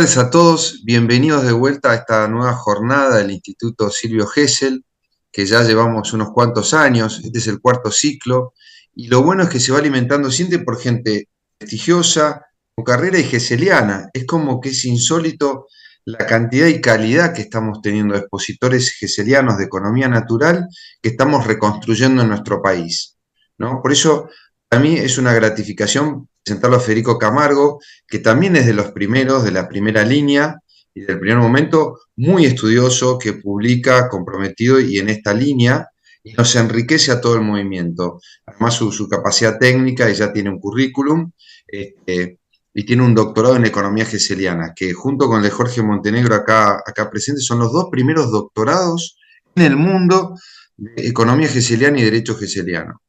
tardes a todos, bienvenidos de vuelta a esta nueva jornada del Instituto Silvio Gesell, que ya llevamos unos cuantos años, este es el cuarto ciclo, y lo bueno es que se va alimentando siempre por gente prestigiosa, con carrera y gesseliana. Es como que es insólito la cantidad y calidad que estamos teniendo de expositores gesselianos de economía natural que estamos reconstruyendo en nuestro país, ¿no? Por eso, para mí es una gratificación presentarlo a Federico Camargo, que también es de los primeros, de la primera línea y del primer momento, muy estudioso, que publica, comprometido y en esta línea, y nos enriquece a todo el movimiento. Además, su capacidad técnica, ella tiene un currículum, y tiene un doctorado en economía gesseliana, que junto con el de Jorge Montenegro acá presente, son los dos primeros doctorados en el mundo de economía gesseliana y derecho gesseliano,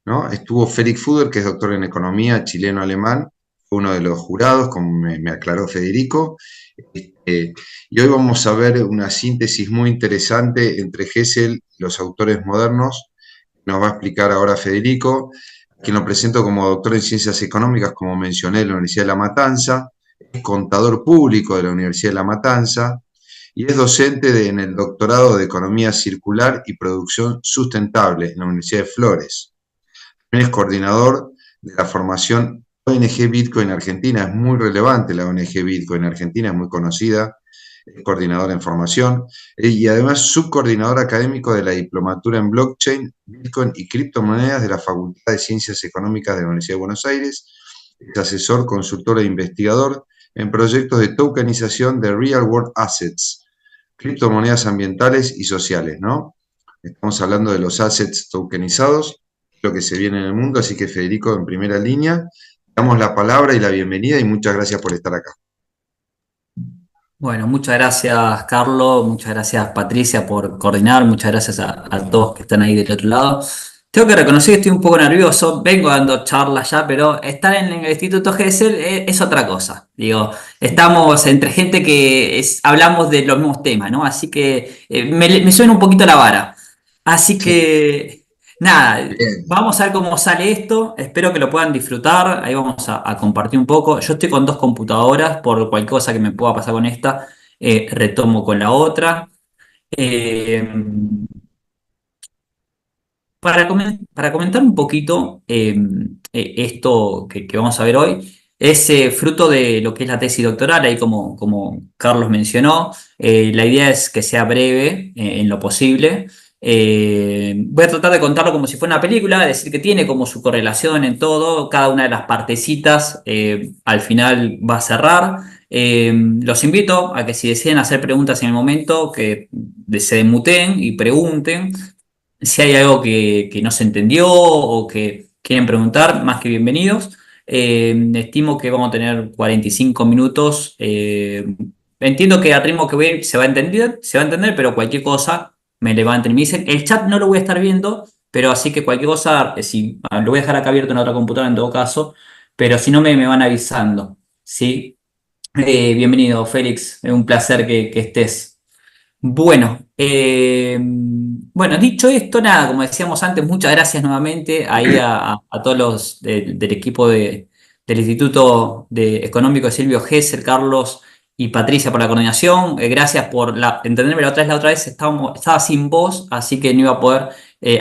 ¿no? Estuvo Félix Fuder, que es doctor en economía, chileno-alemán, fue uno de los jurados, como me aclaró Federico. Y hoy vamos a ver una síntesis muy interesante entre Gesell y los autores modernos. Nos va a explicar ahora Federico, quien lo presento como doctor en ciencias económicas, como mencioné, en la Universidad de La Matanza, es contador público de la Universidad de La Matanza y es docente en el doctorado de Economía Circular y Producción Sustentable en la Universidad de Flores. También es coordinador de la formación ONG Bitcoin Argentina, es muy relevante la ONG Bitcoin Argentina, es muy conocida, es coordinador en formación y además subcoordinador académico de la diplomatura en blockchain, Bitcoin y criptomonedas de la Facultad de Ciencias Económicas de la Universidad de Buenos Aires, es asesor, consultor e investigador en proyectos de tokenización de real world assets, criptomonedas ambientales y sociales, ¿no? Estamos hablando de los assets tokenizados, lo que se viene en el mundo, así que Federico, en primera línea, damos la palabra y la bienvenida y muchas gracias por estar acá. Bueno, muchas gracias, Carlos, muchas gracias, Patricia, por coordinar, muchas gracias a todos que están ahí del otro lado. Tengo que reconocer que estoy un poco nervioso, vengo dando charlas ya, pero estar en el Instituto GESEL es otra cosa. Digo, estamos entre gente que hablamos de los mismos temas, ¿no? Así que me suena un poquito la vara. Así Sí, que, nada, bien. vamos a ver cómo sale esto. Espero que lo puedan disfrutar. Ahí vamos a compartir un poco. Yo estoy con dos computadoras, por cualquier cosa que me pueda pasar con esta, retomo con la otra. Eh, para comentar un poquito esto que vamos a ver hoy, es fruto de lo que es la tesis doctoral, ahí como Carlos mencionó. La idea es que sea breve en lo posible. Voy a tratar de contarlo como si fuera una película, es decir, que tiene como su correlación en todo, cada una de las partecitas al final va a cerrar. Los invito a que si deseen hacer preguntas en el momento, que se demuteen y pregunten. Si hay algo que no se entendió o que quieren preguntar, más que bienvenidos. Estimo que vamos a tener 45 minutos. Entiendo que al ritmo que voy a ir se va a entender, pero cualquier cosa me levanten y me dicen. El chat no lo voy a estar viendo, pero así que cualquier cosa, si, lo voy a dejar acá abierto en otra computadora en todo caso, pero si no me van avisando. ¿Sí? Bienvenido, Félix. Es un placer que estés. Bueno, dicho esto, nada, como decíamos antes, muchas gracias nuevamente ahí a todos los del equipo del Instituto Económico de Silvio Gesell, Carlos y Patricia por la coordinación. Gracias por entenderme la otra vez estaba sin voz, así que no iba a poder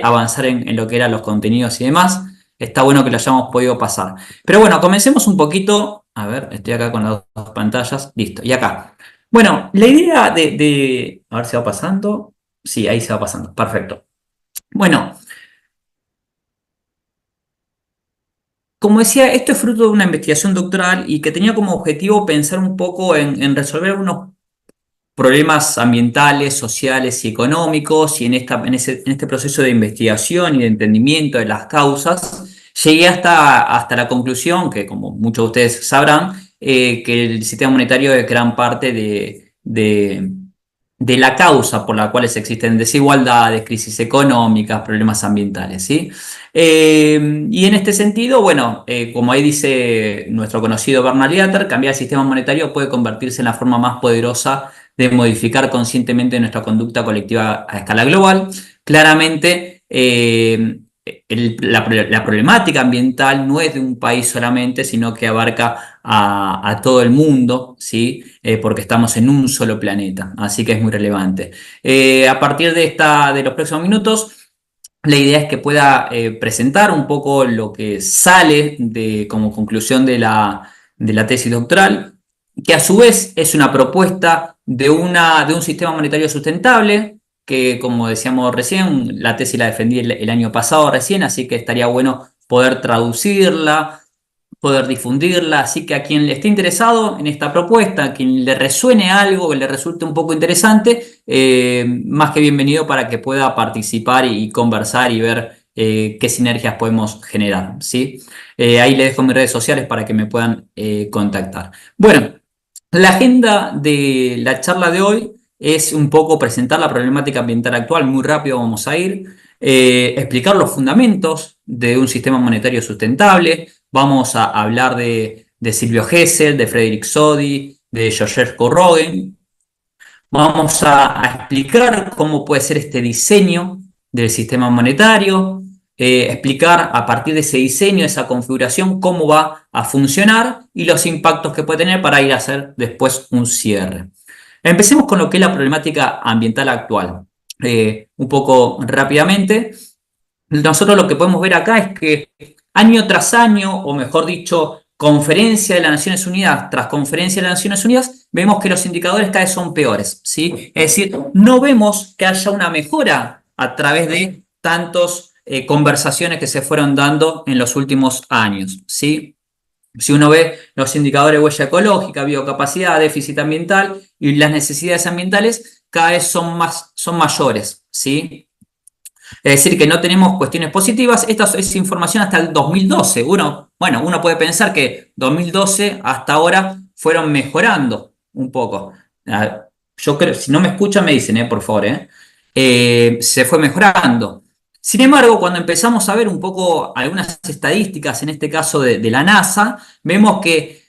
avanzar en lo que eran los contenidos y demás. Está bueno que lo hayamos podido pasar. Pero bueno, comencemos un poquito. A ver, estoy acá con las dos pantallas. Listo, y acá. Bueno, la idea a ver si va pasando. Sí, ahí se va pasando. Perfecto. Bueno, como decía, esto es fruto de una investigación doctoral y que tenía como objetivo pensar un poco en resolver algunos problemas ambientales, sociales y económicos, y en este proceso de investigación y de entendimiento de las causas, llegué hasta la conclusión, que como muchos de ustedes sabrán, que el sistema monetario es gran parte de la causa por la cual existen desigualdades, crisis económicas, problemas ambientales, ¿sí? Y en este sentido, bueno, como ahí dice nuestro conocido Bernard Lietaer, cambiar el sistema monetario puede convertirse en la forma más poderosa de modificar conscientemente nuestra conducta colectiva a escala global. Claramente, la problemática ambiental no es de un país solamente, sino que abarca a todo el mundo, ¿sí? Porque estamos en un solo planeta, así que es muy relevante. A partir de los próximos minutos, la idea es que pueda presentar un poco lo que sale como conclusión de la tesis doctoral, que a su vez es una propuesta de un sistema monetario sustentable, que como decíamos recién, la tesis la defendí el año pasado recién, así que estaría bueno poder traducirla, poder difundirla, así que a quien le esté interesado en esta propuesta, a quien le resuene algo, que le resulte un poco interesante, más que bienvenido para que pueda participar y conversar y ver qué sinergias podemos generar, ¿sí? Ahí les dejo mis redes sociales para que me puedan contactar. Bueno, la agenda de la charla de hoy es un poco presentar la problemática ambiental actual, muy rápido vamos a ir, explicar los fundamentos de un sistema monetario sustentable, vamos a hablar de Silvio Gesell, de Frederick Soddy, de Georges Roegen, vamos a explicar cómo puede ser este diseño del sistema monetario, explicar a partir de ese diseño, esa configuración, cómo va a funcionar y los impactos que puede tener para ir a hacer después un cierre. Empecemos con lo que es la problemática ambiental actual. Un poco rápidamente, nosotros lo que podemos ver acá es que año tras año, o mejor dicho, conferencia de las Naciones Unidas tras conferencia de las Naciones Unidas, vemos que los indicadores cada vez son peores, ¿sí? Es decir, no vemos que haya una mejora a través de tantas conversaciones que se fueron dando en los últimos años, ¿sí? Si uno ve los indicadores de huella ecológica, biocapacidad, déficit ambiental y las necesidades ambientales, cada vez son mayores, ¿sí? Es decir, que no tenemos cuestiones positivas. Esta es información hasta el 2012. Uno puede pensar que 2012 hasta ahora fueron mejorando un poco. Yo creo, si no me escuchan, me dicen, por favor, se fue mejorando. Sin embargo, cuando empezamos a ver un poco algunas estadísticas, en este caso de la NASA, vemos que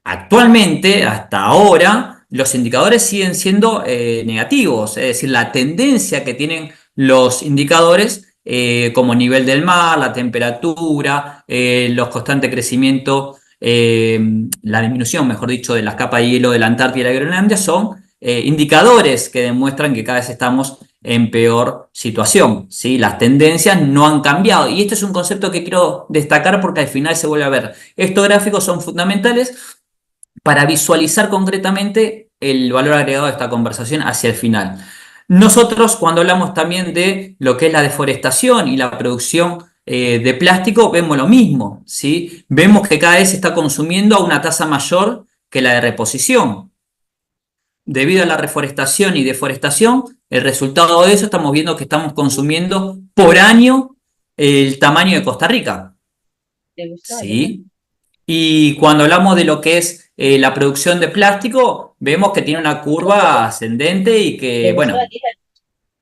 actualmente, hasta ahora, los indicadores siguen siendo negativos. Es decir, la tendencia que tienen los indicadores como nivel del mar, la temperatura, los constantes crecimientos, la disminución, mejor dicho, de las capas de hielo de la Antártida y la Groenlandia son indicadores que demuestran que cada vez estamos en peor situación, ¿sí? Las tendencias no han cambiado y este es un concepto que quiero destacar porque al final se vuelve a ver. Estos gráficos son fundamentales para visualizar concretamente el valor agregado de esta conversación hacia el final. Nosotros, cuando hablamos también de lo que es la deforestación y la producción de plástico, vemos lo mismo, ¿sí? Vemos que cada vez se está consumiendo a una tasa mayor que la de reposición. Debido a la reforestación y deforestación, el resultado de eso estamos viendo que estamos consumiendo por año el tamaño de Costa Rica, ¿sí? Y cuando hablamos de lo que es la producción de plástico, vemos que tiene una curva ascendente y que, bueno,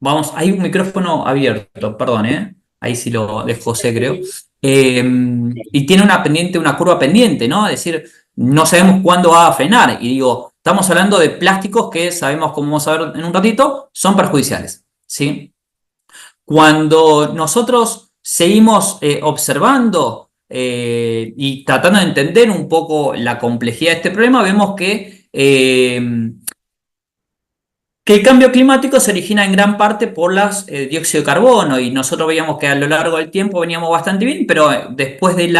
vamos, hay un micrófono abierto, perdón, ahí sí lo de José, creo. Y tiene una curva pendiente, ¿no? Es decir, no sabemos cuándo va a frenar. Y digo, estamos hablando de plásticos que sabemos, como vamos a ver en un ratito, son perjudiciales, ¿sí? Cuando nosotros seguimos observando y tratando de entender un poco la complejidad de este problema, vemos que el cambio climático se origina en gran parte por las dióxido de carbono y nosotros veíamos que a lo largo del tiempo veníamos bastante bien, pero después de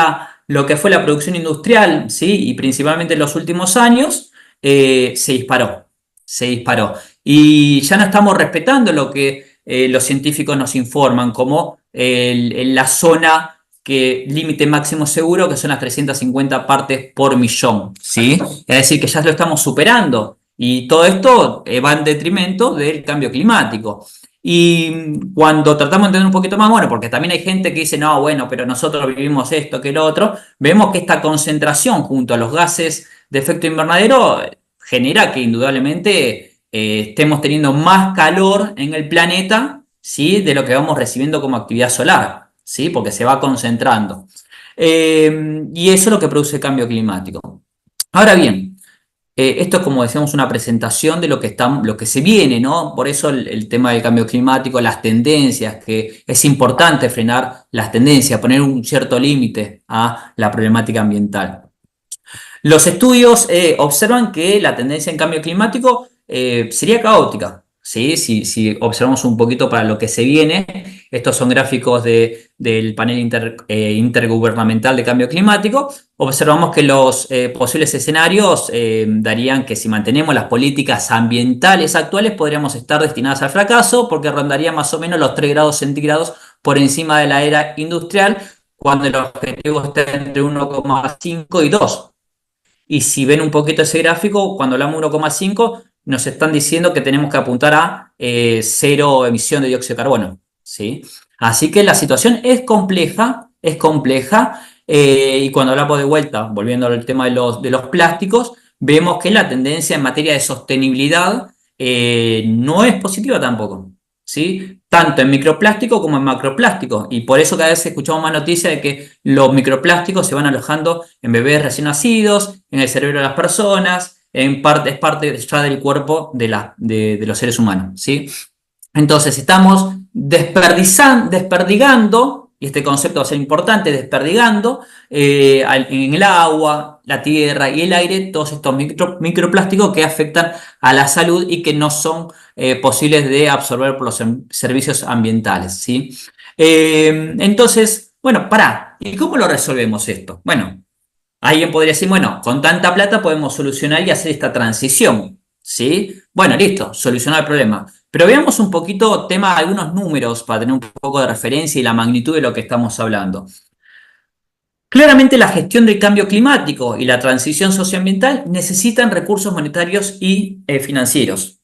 lo que fue la producción industrial, ¿sí? Y principalmente en los últimos años, se disparó, se disparó. Y ya no estamos respetando lo que los científicos nos informan como la zona límite máximo seguro, que son las 350 partes por millón, ¿sí? Es decir, que ya lo estamos superando. Y todo esto va en detrimento del cambio climático. Y cuando tratamos de entender un poquito más, bueno, porque también hay gente que dice, no, bueno, pero nosotros vivimos esto que lo otro, vemos que esta concentración junto a los gases de efecto invernadero genera que indudablemente estemos teniendo más calor en el planeta, ¿sí? De lo que vamos recibiendo como actividad solar, ¿sí? Porque se va concentrando. Y eso es lo que produce el cambio climático. Ahora bien, esto es como decíamos una presentación de lo que se viene, ¿no? Por eso el tema del cambio climático, las tendencias, que es importante frenar las tendencias, poner un cierto límite a la problemática ambiental. Los estudios observan que la tendencia en cambio climático sería caótica. ¿Sí? Si observamos un poquito para lo que se viene, estos son gráficos del panel intergubernamental de cambio climático. Observamos que los posibles escenarios darían que si mantenemos las políticas ambientales actuales podríamos estar destinadas al fracaso porque rondaría más o menos los 3 grados centígrados por encima de la era industrial cuando el objetivo está entre 1,5 y 2. Y si ven un poquito ese gráfico, cuando hablamos de 1,5, nos están diciendo que tenemos que apuntar a cero emisión de dióxido de carbono. ¿Sí? Así que la situación es compleja, es compleja. Y cuando hablamos de vuelta, volviendo al tema de los plásticos, vemos que la tendencia en materia de sostenibilidad no es positiva tampoco. ¿Sí? Tanto en microplástico como en macroplástico. Y por eso cada vez escuchamos más noticias de que los microplásticos se van alojando en bebés recién nacidos, en el cerebro de las personas, es parte ya del cuerpo de los seres humanos. ¿Sí? Entonces estamos desperdigando, y este concepto va a ser importante, desperdigando en el agua, la tierra y el aire todos estos microplásticos que afectan a la salud y que no son posibles de absorber por los servicios ambientales. ¿Sí? Entonces, bueno, ¿y cómo lo resolvemos esto? Bueno, alguien podría decir, bueno, con tanta plata podemos solucionar y hacer esta transición, ¿sí? Bueno, listo, solucionar el problema. Pero veamos un poquito tema, algunos números para tener un poco de referencia y la magnitud de lo que estamos hablando. Claramente la gestión del cambio climático y la transición socioambiental necesitan recursos monetarios y financieros,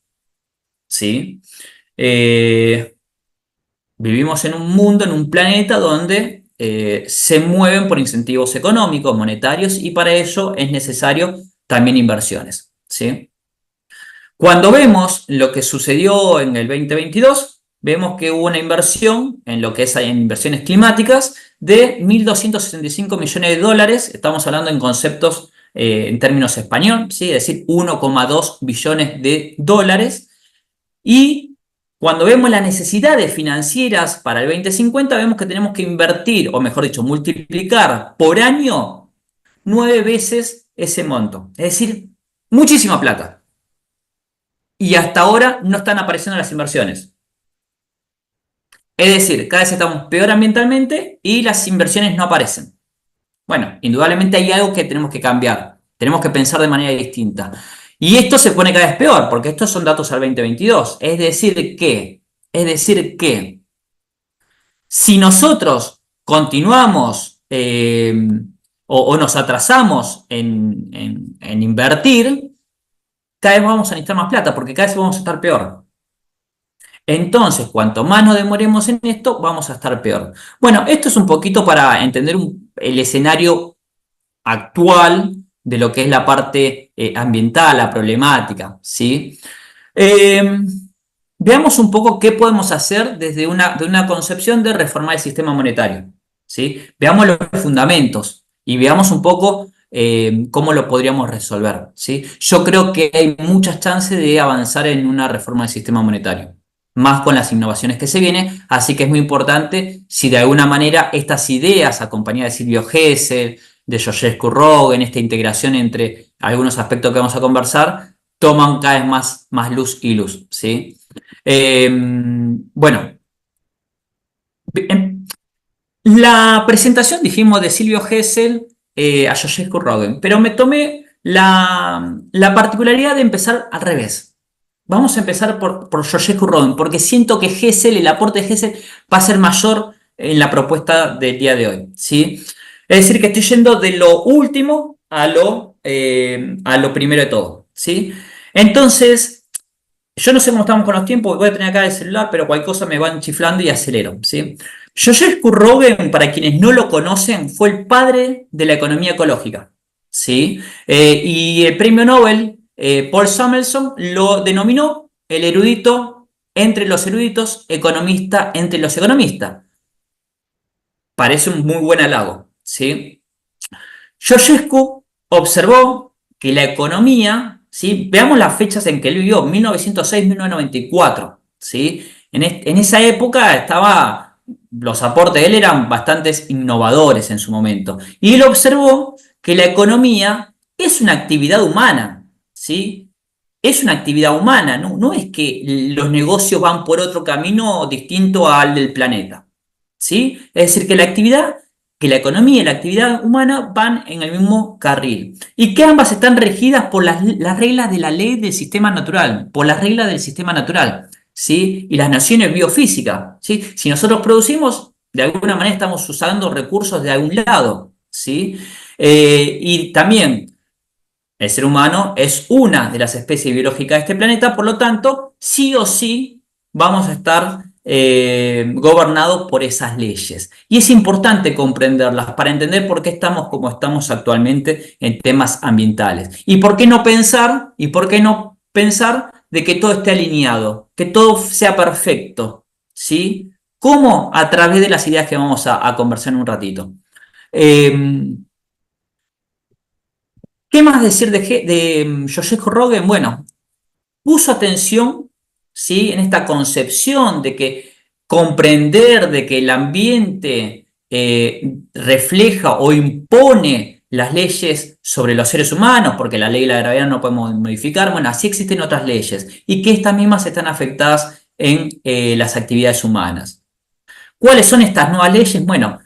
¿sí? Eh, Vivimos en un mundo, en un planeta donde se mueven por incentivos económicos, monetarios, y para ello es necesario también inversiones, ¿sí? Cuando vemos lo que sucedió en el 2022, vemos que hubo una inversión en lo que es en inversiones climáticas de 1.265 millones de dólares, estamos hablando en conceptos en términos español, ¿sí? Es decir, 1,2 billones de dólares. Y cuando vemos las necesidades financieras para el 2050, vemos que tenemos que invertir, o mejor dicho, multiplicar por año 9 veces ese monto. Es decir, muchísima plata. Y hasta ahora no están apareciendo las inversiones. Es decir, cada vez estamos peor ambientalmente y las inversiones no aparecen. Bueno, indudablemente hay algo que tenemos que cambiar. Tenemos que pensar de manera distinta. Y esto se pone cada vez peor, porque estos son datos al 2022. Es decir que si nosotros continuamos o nos atrasamos en invertir, cada vez vamos a necesitar más plata, porque cada vez vamos a estar peor. Entonces, cuanto más nos demoremos en esto, vamos a estar peor. Bueno, esto es un poquito para entender el escenario actual de lo que es la parte ambiental, la problemática, ¿sí? Eh, Veamos un poco qué podemos hacer desde de una concepción de reformar el sistema monetario, ¿sí? Veamos los fundamentos y veamos un poco cómo lo podríamos resolver, ¿sí? Yo creo que hay muchas chances de avanzar en una reforma del sistema monetario, más con las innovaciones que se vienen, así que es muy importante si de alguna manera estas ideas, acompañadas de Silvio Gesell, de Joschescu Roggen, esta integración entre algunos aspectos que vamos a conversar, toman cada vez más luz y luz, ¿sí? Bueno, la presentación dijimos de Silvio Gesell a Joschescu Roggen, pero me tomé la particularidad de empezar al revés. Vamos a empezar por Joschescu Roggen, porque siento que Gesell, el aporte de Gesell va a ser mayor en la propuesta del día de hoy, ¿sí? Es decir, que estoy yendo de lo último a lo primero de todo, ¿sí? Entonces, yo no sé cómo estamos con los tiempos, voy a tener acá el celular, pero cualquier cosa me van chiflando y acelero, ¿sí? Joschescu Roggen, para quienes no lo conocen, fue el padre de la economía ecológica, ¿sí? Y el premio Nobel, Paul Samuelson, lo denominó el erudito entre los eruditos, economista entre los economistas. Parece un muy buen halago, ¿sí? Joschescu observó que la economía ¿sí? Veamos las fechas en que él vivió, 1906-1994, ¿sí? En esa época los aportes de él eran bastante innovadores en su momento. Y él observó que la economía es una actividad humana, ¿sí? Es una actividad humana, no es que los negocios van por otro camino distinto al del planeta, ¿sí? Es decir, que la economía y la actividad humana van en el mismo carril y que ambas están regidas por las reglas de la ley del sistema natural, por las reglas del sistema natural, ¿sí? Y las naciones biofísicas, ¿sí? Si nosotros producimos, de alguna manera estamos usando recursos de algún lado, ¿sí? Y también el ser humano es una de las especies biológicas de este planeta, por lo tanto, sí o sí vamos a estar gobernados por esas leyes. Y es importante comprenderlas para entender por qué estamos como estamos actualmente en temas ambientales. Y por qué no pensar de que todo esté alineado, que todo sea perfecto, ¿sí? ¿Cómo? A través de las ideas que vamos a conversar en un ratito. Eh, ¿Qué más decir de Joseph Rogan? Bueno, puso atención, ¿sí? En esta concepción de que comprender de que el ambiente refleja o impone las leyes sobre los seres humanos, porque la ley de la gravedad no podemos modificar, bueno, así existen otras leyes y que estas mismas están afectadas en las actividades humanas. ¿Cuáles son estas nuevas leyes? Bueno,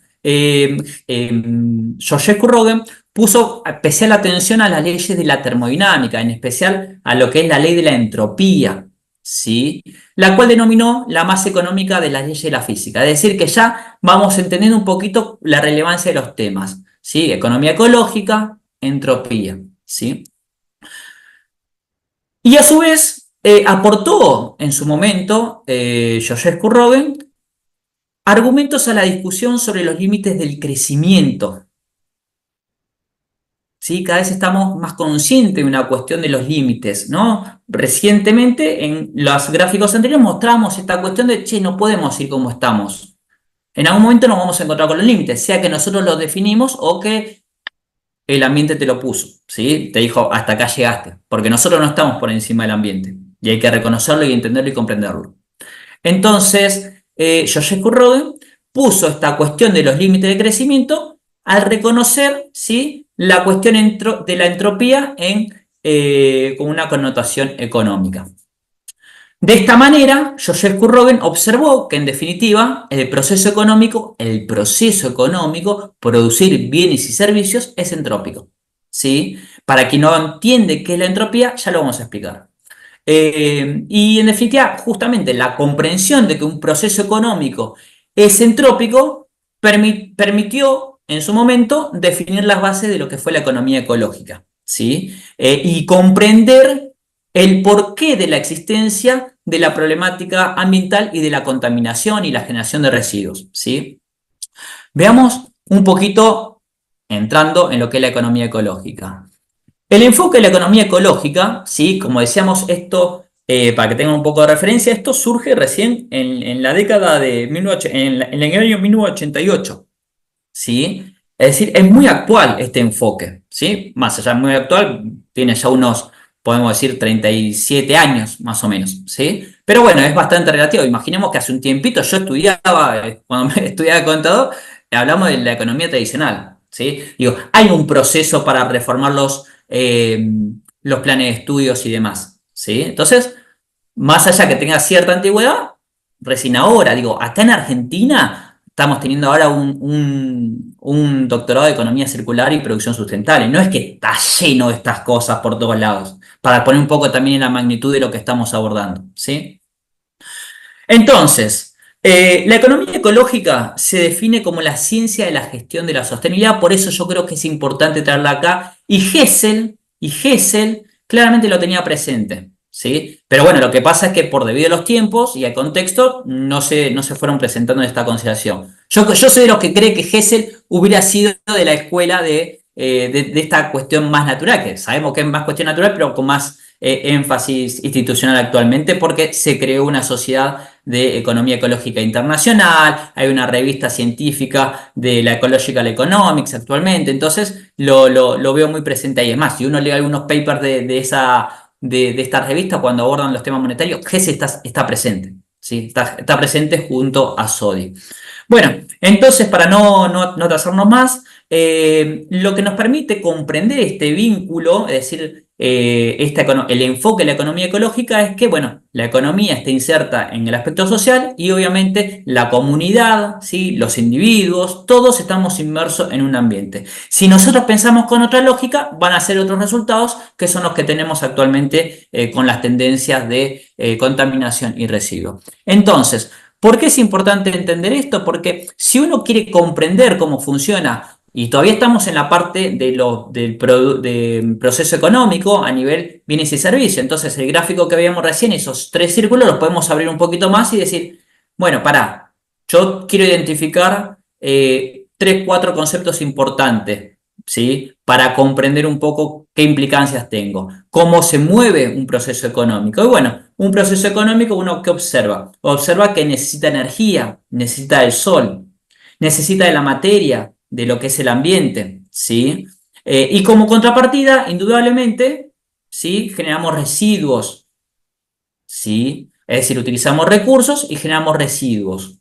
Joseph Rogan puso especial atención a las leyes de la termodinámica, en especial a lo que es la ley de la entropía, ¿sí? La cual denominó la más económica de las leyes de la física. Es decir, que ya vamos entendiendo un poquito la relevancia de los temas, ¿sí? Economía ecológica, entropía, ¿sí? Y a su vez aportó en su momento Joseph Rogan argumentos a la discusión sobre los límites del crecimiento. ¿Sí? Cada vez estamos más conscientes de una cuestión de los límites, ¿no? Recientemente, en los gráficos anteriores, mostramos esta cuestión de, che, no podemos ir como estamos. En algún momento nos vamos a encontrar con los límites, sea que nosotros los definimos o que el ambiente te lo puso, ¿sí? Te dijo, hasta acá llegaste, porque nosotros no estamos por encima del ambiente y hay que reconocerlo y entenderlo y comprenderlo. Entonces, Joseph Rogan puso esta cuestión de los límites de crecimiento al reconocer, ¿sí?, la cuestión de la entropía con una connotación económica. De esta manera, Joseph Rogan observó que, en definitiva, el proceso económico, producir bienes y servicios, es entrópico, ¿sí? Para quien no entiende qué es la entropía, ya lo vamos a explicar. Y en definitiva, justamente la comprensión de que un proceso económico es entrópico permitió en su momento definir las bases de lo que fue la economía ecológica, ¿sí? Y comprender el porqué de la existencia de la problemática ambiental y de la contaminación y la generación de residuos, ¿sí? Veamos un poquito entrando en lo que es la economía ecológica. El enfoque de la economía ecológica, ¿sí? Como decíamos, esto, para que tengan un poco de referencia, esto surge recién en la década de en el año 1988, ¿sí? Es decir, es muy actual este enfoque, ¿sí? Más allá de muy actual, tiene ya unos, podemos decir, 37 años más o menos, ¿sí? Pero bueno, es bastante relativo. Imaginemos que hace un tiempito yo estudiaba, cuando me estudiaba contador, hablamos de la economía tradicional, ¿sí? Digo, hay un proceso para reformar los planes de estudios y demás, ¿sí? Entonces, más allá que tenga cierta antigüedad, recién ahora, digo, acá en Argentina estamos teniendo ahora un doctorado de economía circular y producción sustentable. No es que está lleno de estas cosas por todos lados, para poner un poco también en la magnitud de lo que estamos abordando, ¿sí? Entonces, la economía ecológica se define como la ciencia de la gestión de la sostenibilidad, por eso yo creo que es importante traerla acá, y Hessel claramente lo tenía presente, ¿sí? Pero bueno, lo que pasa es que por debido a los tiempos y al contexto no se fueron presentando en esta consideración. Yo soy de los que cree que Hessel hubiera sido de la escuela de esta cuestión más natural, que sabemos que es más cuestión natural, pero con más énfasis institucional actualmente, porque se creó una sociedad de Economía Ecológica Internacional, hay una revista científica de la Ecological Economics actualmente, entonces lo veo muy presente ahí. Es más, si uno lee algunos papers de esta revista cuando abordan los temas monetarios, GES está presente, ¿sí? Está presente junto a SODI. Bueno, entonces para no atrasarnos más, lo que nos permite comprender este vínculo, es decir, el enfoque de la economía ecológica es que, bueno, la economía está inserta en el aspecto social y obviamente la comunidad, ¿sí? Los individuos, todos estamos inmersos en un ambiente. Si nosotros pensamos con otra lógica, van a ser otros resultados que son los que tenemos actualmente con las tendencias de contaminación y residuos. Entonces, ¿por qué es importante entender esto? Porque si uno quiere comprender cómo funciona, y todavía estamos en la parte del proceso económico a nivel bienes y servicios, entonces el gráfico que veíamos recién, esos tres círculos, los podemos abrir un poquito más y decir, bueno, pará, yo quiero identificar tres, cuatro conceptos importantes, ¿sí? Para comprender un poco qué implicancias tengo, cómo se mueve un proceso económico. Y bueno, un proceso económico, uno que observa, observa que necesita energía, necesita del sol, necesita de la materia, de lo que es el ambiente, ¿sí? Y como contrapartida, indudablemente, ¿sí? Generamos residuos, ¿sí? Es decir, utilizamos recursos y generamos residuos.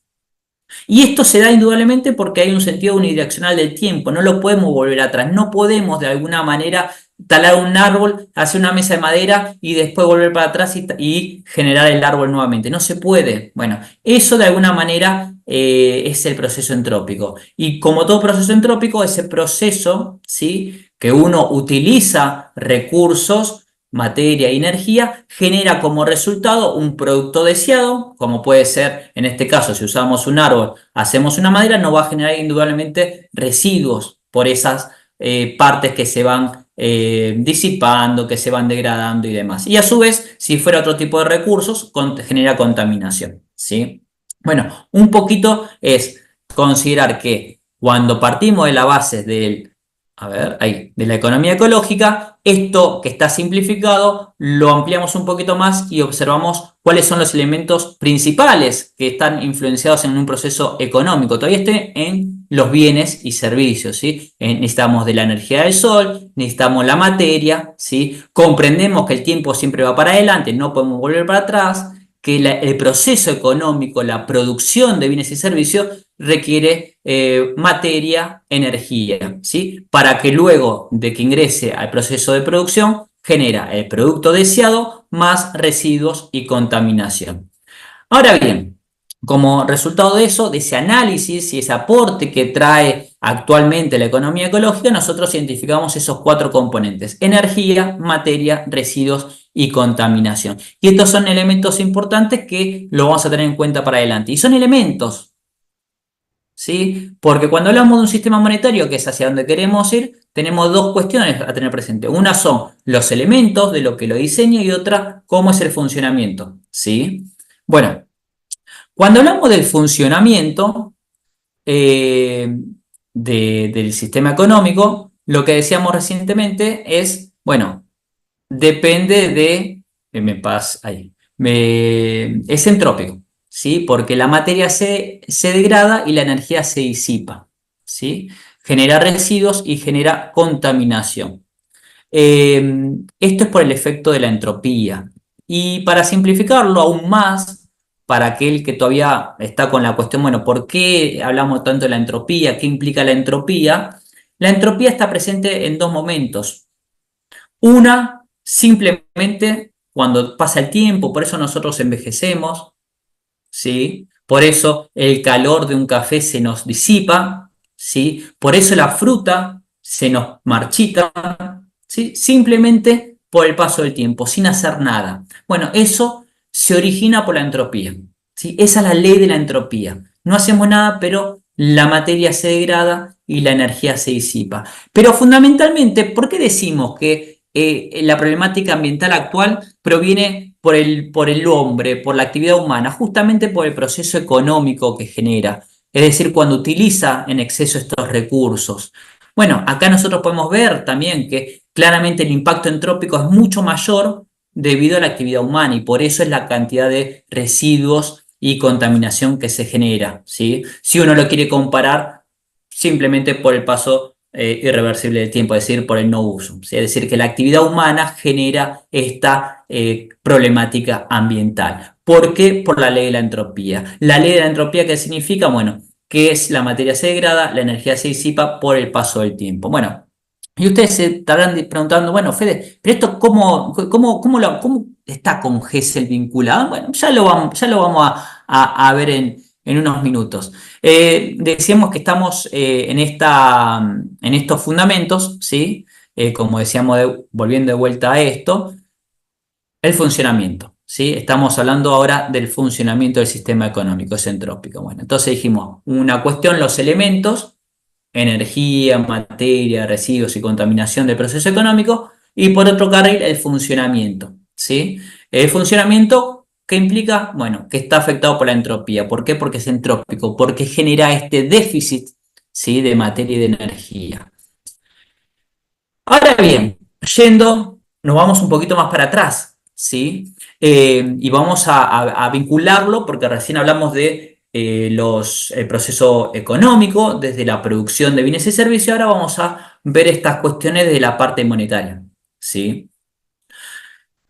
Y esto se da indudablemente porque hay un sentido unidireccional del tiempo, no lo podemos volver atrás, no podemos de alguna manera talar un árbol, hacer una mesa de madera y después volver para atrás y generar el árbol nuevamente. No se puede. Bueno, eso de alguna manera es el proceso entrópico. Y como todo proceso entrópico, ese proceso, ¿sí? Que uno utiliza recursos, materia y energía, genera como resultado un producto deseado, como puede ser, en este caso, si usamos un árbol, hacemos una madera, nos va a generar indudablemente residuos por esas partes que se van disipando, que se van degradando y demás. Y a su vez, si fuera otro tipo de recursos, genera contaminación, ¿sí? Bueno, un poquito es considerar que cuando partimos de la base de la economía ecológica, esto que está simplificado lo ampliamos un poquito más y observamos cuáles son los elementos principales que están influenciados en un proceso económico. Todavía estoy en los bienes y servicios, ¿sí? Necesitamos de la energía del sol, necesitamos la materia, ¿sí? Comprendemos que el tiempo siempre va para adelante, no podemos volver para atrás, que el proceso económico, la producción de bienes y servicios requiere materia, energía, ¿sí? Para que luego de que ingrese al proceso de producción genera el producto deseado más residuos y contaminación. Ahora bien, como resultado de eso, de ese análisis y ese aporte que trae actualmente la economía ecológica, nosotros identificamos esos cuatro componentes: energía, materia, residuos y contaminación. Y estos son elementos importantes que lo vamos a tener en cuenta para adelante. Y son elementos, ¿sí? Porque cuando hablamos de un sistema monetario, que es hacia donde queremos ir, tenemos dos cuestiones a tener presente. Una son los elementos de lo que lo diseña y otra, cómo es el funcionamiento, ¿sí? Bueno, cuando hablamos del funcionamiento eh, del sistema económico, lo que decíamos recientemente es, bueno, depende es entrópico, ¿sí? Porque la materia se degrada y la energía se disipa, ¿sí? Genera residuos y genera contaminación. Esto es por el efecto de la entropía. Y para simplificarlo aún más, para aquel que todavía está con la cuestión, bueno, ¿por qué hablamos tanto de la entropía? ¿Qué implica la entropía? La entropía está presente en dos momentos. Una, simplemente cuando pasa el tiempo, por eso nosotros envejecemos, ¿sí? Por eso el calor de un café se nos disipa, ¿sí? Por eso la fruta se nos marchita, ¿sí? Simplemente por el paso del tiempo, sin hacer nada. Bueno, eso se origina por la entropía, ¿sí? Esa es la ley de la entropía. No hacemos nada, pero la materia se degrada y la energía se disipa. Pero fundamentalmente, ¿por qué decimos que la problemática ambiental actual proviene por el hombre, por la actividad humana, justamente por el proceso económico que genera? Es decir, cuando utiliza en exceso estos recursos. Bueno, acá nosotros podemos ver también que claramente el impacto entrópico es mucho mayor debido a la actividad humana y por eso es la cantidad de residuos y contaminación que se genera, ¿sí? Si uno lo quiere comparar simplemente por el paso irreversible del tiempo, es decir, por el no uso, ¿sí? Es decir, que la actividad humana genera esta problemática ambiental. ¿Por qué? Por la ley de la entropía. La ley de la entropía, ¿qué significa? Bueno, que es la materia se degrada, la energía se disipa por el paso del tiempo. Bueno, y ustedes se estarán preguntando, bueno, Fede, pero esto cómo está con Gesell vinculado? Bueno, ya lo vamos a ver en unos minutos. Decíamos que estamos en estos fundamentos, ¿sí? Como decíamos, volviendo de vuelta a esto, el funcionamiento, ¿sí? Estamos hablando ahora del funcionamiento del sistema económico, es entrópico. Bueno, entonces dijimos, una cuestión, los elementos, energía, materia, residuos y contaminación del proceso económico, y por otro carril el funcionamiento, ¿sí? El funcionamiento que implica, bueno, que está afectado por la entropía. ¿Por qué? Porque es entrópico, porque genera este déficit, ¿sí? De materia y de energía. Ahora bien, nos vamos un poquito más para atrás, ¿sí? Y vamos a vincularlo, porque recién hablamos de el proceso económico, desde la producción de bienes y servicios, ahora vamos a ver estas cuestiones de la parte monetaria, ¿sí?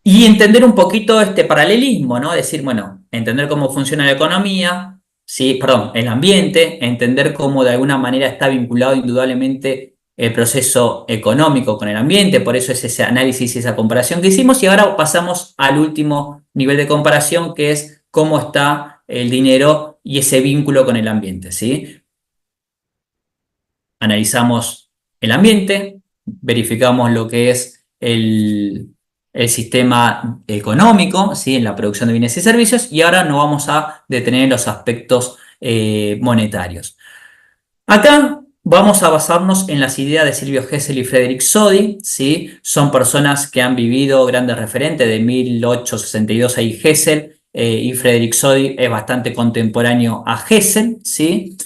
Y entender un poquito este paralelismo, ¿no? Decir, bueno, entender cómo funciona la economía, sí, perdón, el ambiente, entender cómo de alguna manera está vinculado indudablemente el proceso económico con el ambiente, por eso es ese análisis y esa comparación que hicimos, y ahora pasamos al último nivel de comparación, que es cómo está el dinero y ese vínculo con el ambiente, ¿sí? Analizamos el ambiente, verificamos lo que es el sistema económico, ¿sí? En la producción de bienes y servicios, y ahora nos vamos a detener en los aspectos monetarios. Acá vamos a basarnos en las ideas de Silvio Gesell y Frederick Soddy, ¿sí? Son personas que han vivido, grandes referentes, de 1862 ahí Gesell, y Frederick Soddy es bastante contemporáneo a Gesell, ¿sí?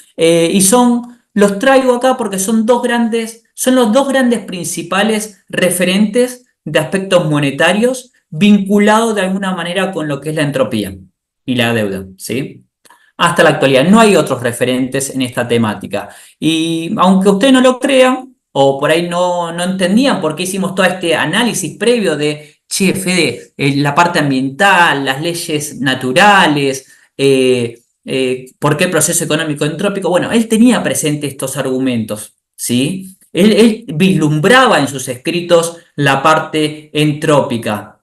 Los traigo acá porque son los dos grandes principales referentes de aspectos monetarios vinculados de alguna manera con lo que es la entropía y la deuda, ¿sí? Hasta la actualidad no hay otros referentes en esta temática. Y aunque ustedes no lo crean, o por ahí no entendían por qué hicimos todo este análisis previo de, che, Fede, la parte ambiental, las leyes naturales, por qué el proceso económico entrópico, bueno, él tenía presente estos argumentos, ¿sí? Él vislumbraba en sus escritos la parte entrópica,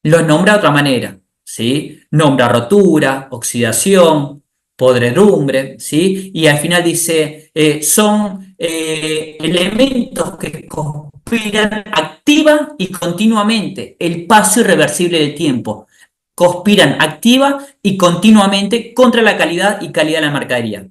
los nombra de otra manera, ¿sí? Nombra rotura, oxidación, podredumbre, ¿sí? Y al final dice, son elementos que conspiran activa y continuamente el paso irreversible del tiempo. Conspiran activa y continuamente contra la calidad y calidad de la mercadería.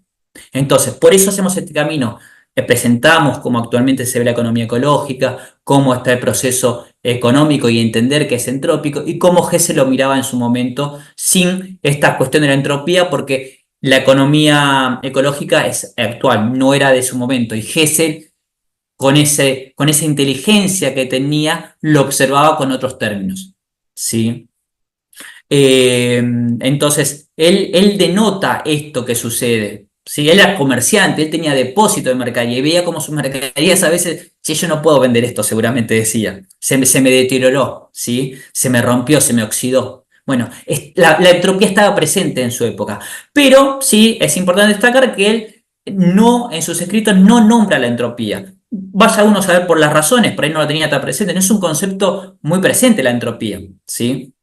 Entonces, por eso hacemos este camino. Presentamos cómo actualmente se ve la economía ecológica, cómo está el proceso económico y entender que es entrópico, y cómo Gesell lo miraba en su momento sin esta cuestión de la entropía, porque la economía ecológica es actual, no era de su momento, y Gesell con esa inteligencia que tenía lo observaba con otros términos, ¿sí? Entonces, él denota esto que sucede. ¿Sí? Él era comerciante, él tenía depósito de mercadería y veía cómo sus mercaderías a veces, si yo no puedo vender esto, seguramente decía, se me deterioró, ¿sí? Se me rompió, se me oxidó. Bueno, la entropía estaba presente en su época, pero sí es importante destacar que él en sus escritos no nombra la entropía. Vaya uno a saber por las razones, por ahí no la tenía tan presente, no es un concepto muy presente la entropía, ¿sí?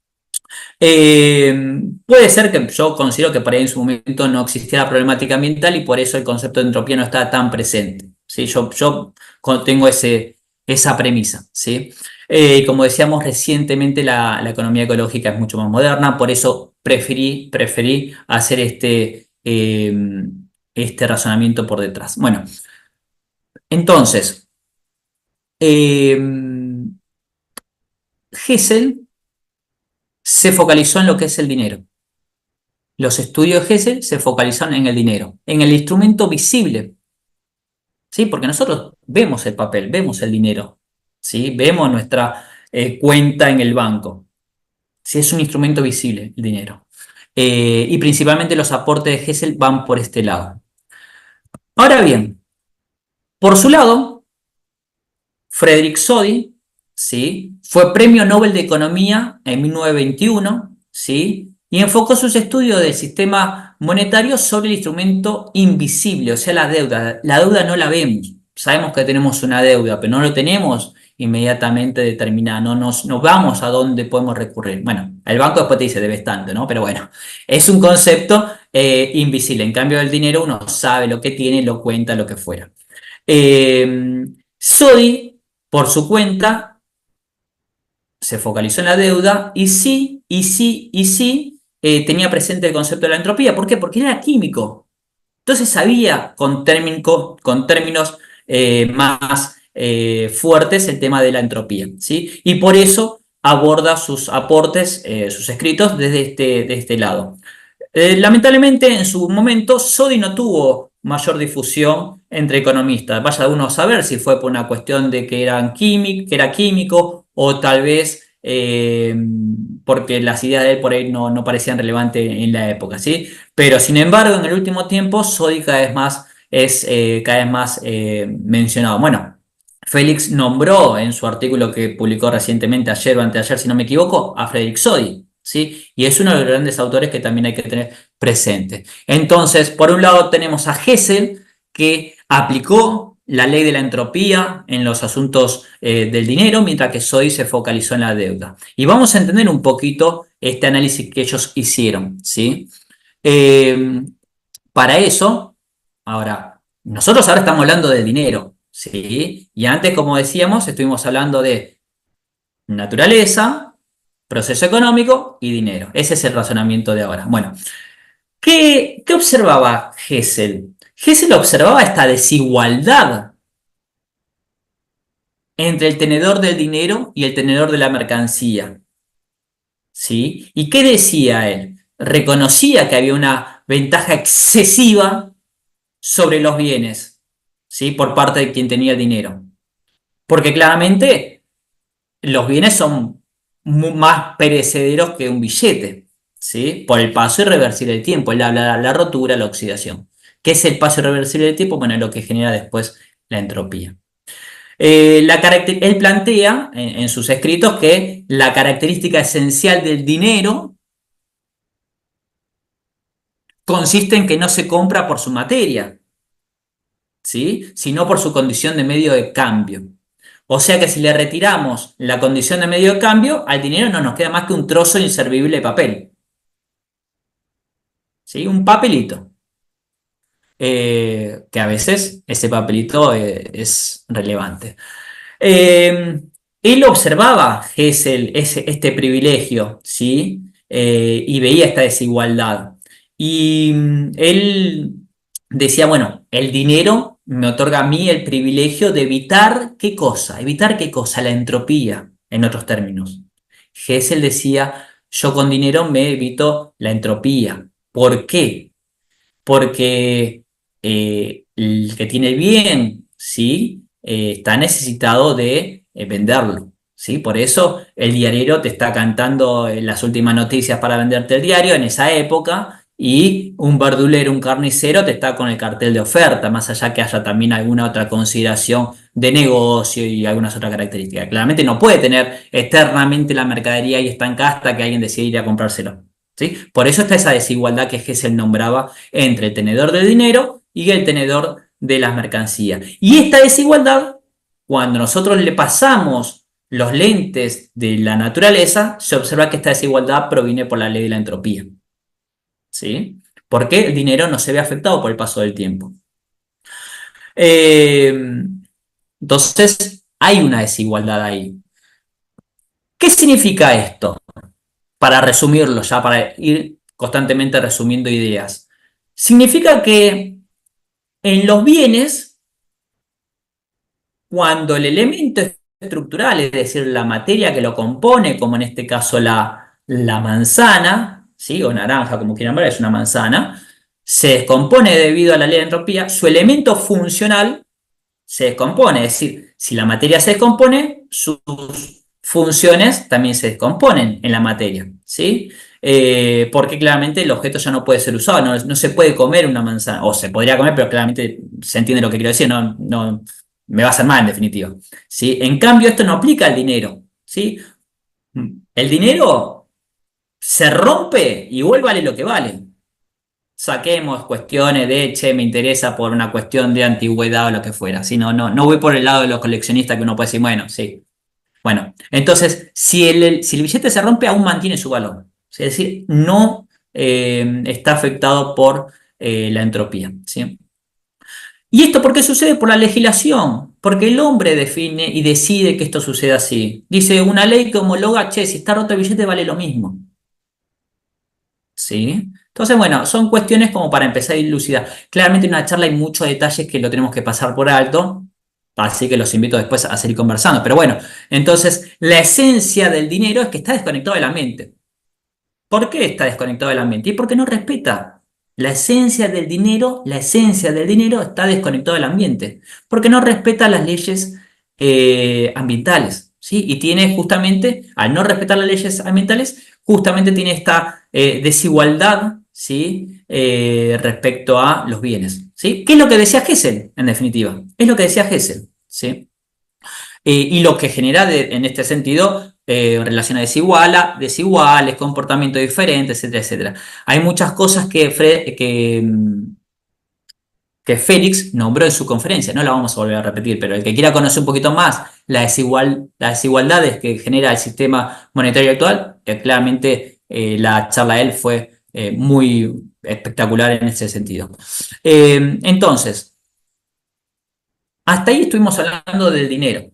Puede ser que yo considero que por ahí en su momento no existía la problemática ambiental y por eso el concepto de entropía no está tan presente, ¿sí? Yo tengo esa premisa, ¿sí? Como decíamos recientemente, la economía ecológica es mucho más moderna, por eso preferí hacer este razonamiento por detrás. Bueno, entonces, eh, Hessel se focalizó en lo que es el dinero. Los estudios de Gesell se focalizan en el dinero, en el instrumento visible, ¿sí? Porque nosotros vemos el papel, vemos el dinero, ¿sí? Vemos nuestra cuenta en el banco. Sí, es un instrumento visible el dinero. y principalmente los aportes de Hessel van por este lado. Ahora bien, por su lado, Frederick Soddy, ¿sí?, fue Premio Nobel de Economía en 1921, ¿sí?, y enfocó sus estudios del sistema monetario sobre el instrumento invisible, o sea, la deuda. La deuda no la vemos, sabemos que tenemos una deuda, pero no lo tenemos inmediatamente determinada, no vamos a dónde podemos recurrir. Bueno, el banco después te dice debes tanto, ¿no? Pero bueno, es un concepto invisible. En cambio, el dinero uno sabe lo que tiene, lo cuenta, lo que fuera. Soddy, por su cuenta, se focalizó en la deuda y sí, tenía presente el concepto de la entropía. ¿Por qué? Porque era químico. Entonces sabía con términos más fuertes el tema de la entropía, ¿sí? Y por eso aborda sus aportes, sus escritos de este lado. Lamentablemente, en su momento, Soddy no tuvo mayor difusión entre economistas. Vaya uno a saber si fue por una cuestión de que era químico o tal vez porque las ideas de él por ahí no parecían relevantes en la época, ¿sí? Pero sin embargo, en el último tiempo, Soddy cada vez más mencionado. Bueno, Félix nombró en su artículo que publicó recientemente, ayer o anteayer, si no me equivoco, a Frederick Soddy, ¿sí? Y es uno de los grandes autores que también hay que tener presente. Entonces, por un lado tenemos a Hessel, que aplicó la ley de la entropía en los asuntos del dinero, mientras que Soddy se focalizó en la deuda. Y vamos a entender un poquito este análisis que ellos hicieron, ¿sí? Eh, para eso, ahora, nosotros ahora estamos hablando de dinero, ¿sí? Y antes, como decíamos, estuvimos hablando de naturaleza, proceso económico y dinero. Ese es el razonamiento de ahora. Bueno, ¿qué observaba Hessel? Hessel observaba esta desigualdad entre el tenedor del dinero y el tenedor de la mercancía, ¿sí? ¿Y qué decía él? Reconocía que había una ventaja excesiva sobre los bienes, ¿sí?, por parte de quien tenía el dinero. Porque claramente los bienes son más perecederos que un billete, ¿sí?, por el paso irreversible del tiempo. Él habla de la rotura, la oxidación. ¿Qué es el paso irreversible del tiempo? Bueno, es lo que genera después la entropía. Él plantea en sus escritos que la característica esencial del dinero consiste en que no se compra por su materia, ¿sí?, sino por su condición de medio de cambio. O sea que si le retiramos la condición de medio de cambio, al dinero no nos queda más que un trozo inservible de papel, ¿sí?, un papelito. Que a veces ese papelito es relevante. Él observaba este privilegio, ¿sí? Y veía esta desigualdad. Y él decía, bueno, el dinero me otorga a mí el privilegio de evitar ¿qué cosa? Evitar ¿qué cosa? La entropía, en otros términos. Hessel decía, yo con dinero me evito la entropía. ¿Por qué? Porque el que tiene el bien, ¿sí? Está necesitado de venderlo, ¿sí? Por eso el diariero te está cantando las últimas noticias para venderte el diario en esa época, y un verdulero, un carnicero te está con el cartel de oferta, más allá que haya también alguna otra consideración de negocio y algunas otras características. Claramente no puede tener eternamente la mercadería ahí estancada hasta que alguien decida ir a comprárselo, ¿sí? Por eso está esa desigualdad que Hessel nombraba entre el tenedor del dinero y el tenedor de las mercancías. Y esta desigualdad, cuando nosotros le pasamos los lentes de la naturaleza, se observa que esta desigualdad proviene por la ley de la entropía, ¿sí? Porque el dinero no se ve afectado por el paso del tiempo. Entonces, hay una desigualdad ahí. ¿Qué significa esto? Para resumirlo, ya para ir constantemente resumiendo ideas. Significa que en los bienes, cuando el elemento estructural, es decir, la materia que lo compone, como en este caso la manzana, ¿sí?, o naranja, como quieran ver, es una manzana, se descompone debido a la ley de entropía, su elemento funcional se descompone. Es decir, si la materia se descompone, sus funciones también se descomponen en la materia, ¿sí? Porque claramente el objeto ya no puede ser usado, no se puede comer una manzana, o se podría comer, pero claramente se entiende lo que quiero decir, no me va a hacer mal en definitiva, ¿sí? En cambio, esto no aplica al dinero, ¿sí? El dinero se rompe y igual vale lo que vale. Saquemos cuestiones de, che, me interesa por una cuestión de antigüedad o lo que fuera. ¿Sí? No voy por el lado de los coleccionistas que uno puede decir, bueno, sí. Bueno, entonces, si el billete se rompe, aún mantiene su valor. Es decir, no está afectado por la entropía. ¿Sí? ¿Y esto por qué sucede? Por la legislación. Porque el hombre define y decide que esto suceda así. Dice una ley que homologa, che, si está roto el billete vale lo mismo. ¿Sí? Entonces, bueno, son cuestiones como para empezar a dilucidar. Claramente en una charla hay muchos detalles que lo tenemos que pasar por alto, así que los invito después a seguir conversando. Pero bueno, entonces la esencia del dinero es que está desconectado del ambiente. ¿Por qué está desconectado del ambiente? Y porque no respeta. La esencia del dinero, la esencia del dinero está desconectado del ambiente, porque no respeta las leyes ambientales, ¿sí? Y tiene justamente, al no respetar las leyes ambientales, justamente tiene esta desigualdad, ¿sí? Respecto a los bienes, ¿sí? ¿Qué es lo que decía Hessel, en definitiva? Es lo que decía Hessel, ¿sí? Y lo que genera en este sentido relaciones desiguales, comportamientos diferentes, etcétera, etcétera. Hay muchas cosas que Félix nombró en su conferencia, no la vamos a volver a repetir, pero el que quiera conocer un poquito más las desigualdades que genera el sistema monetario actual, claramente la charla de él fue muy espectacular en ese sentido. Entonces, hasta ahí estuvimos hablando del dinero.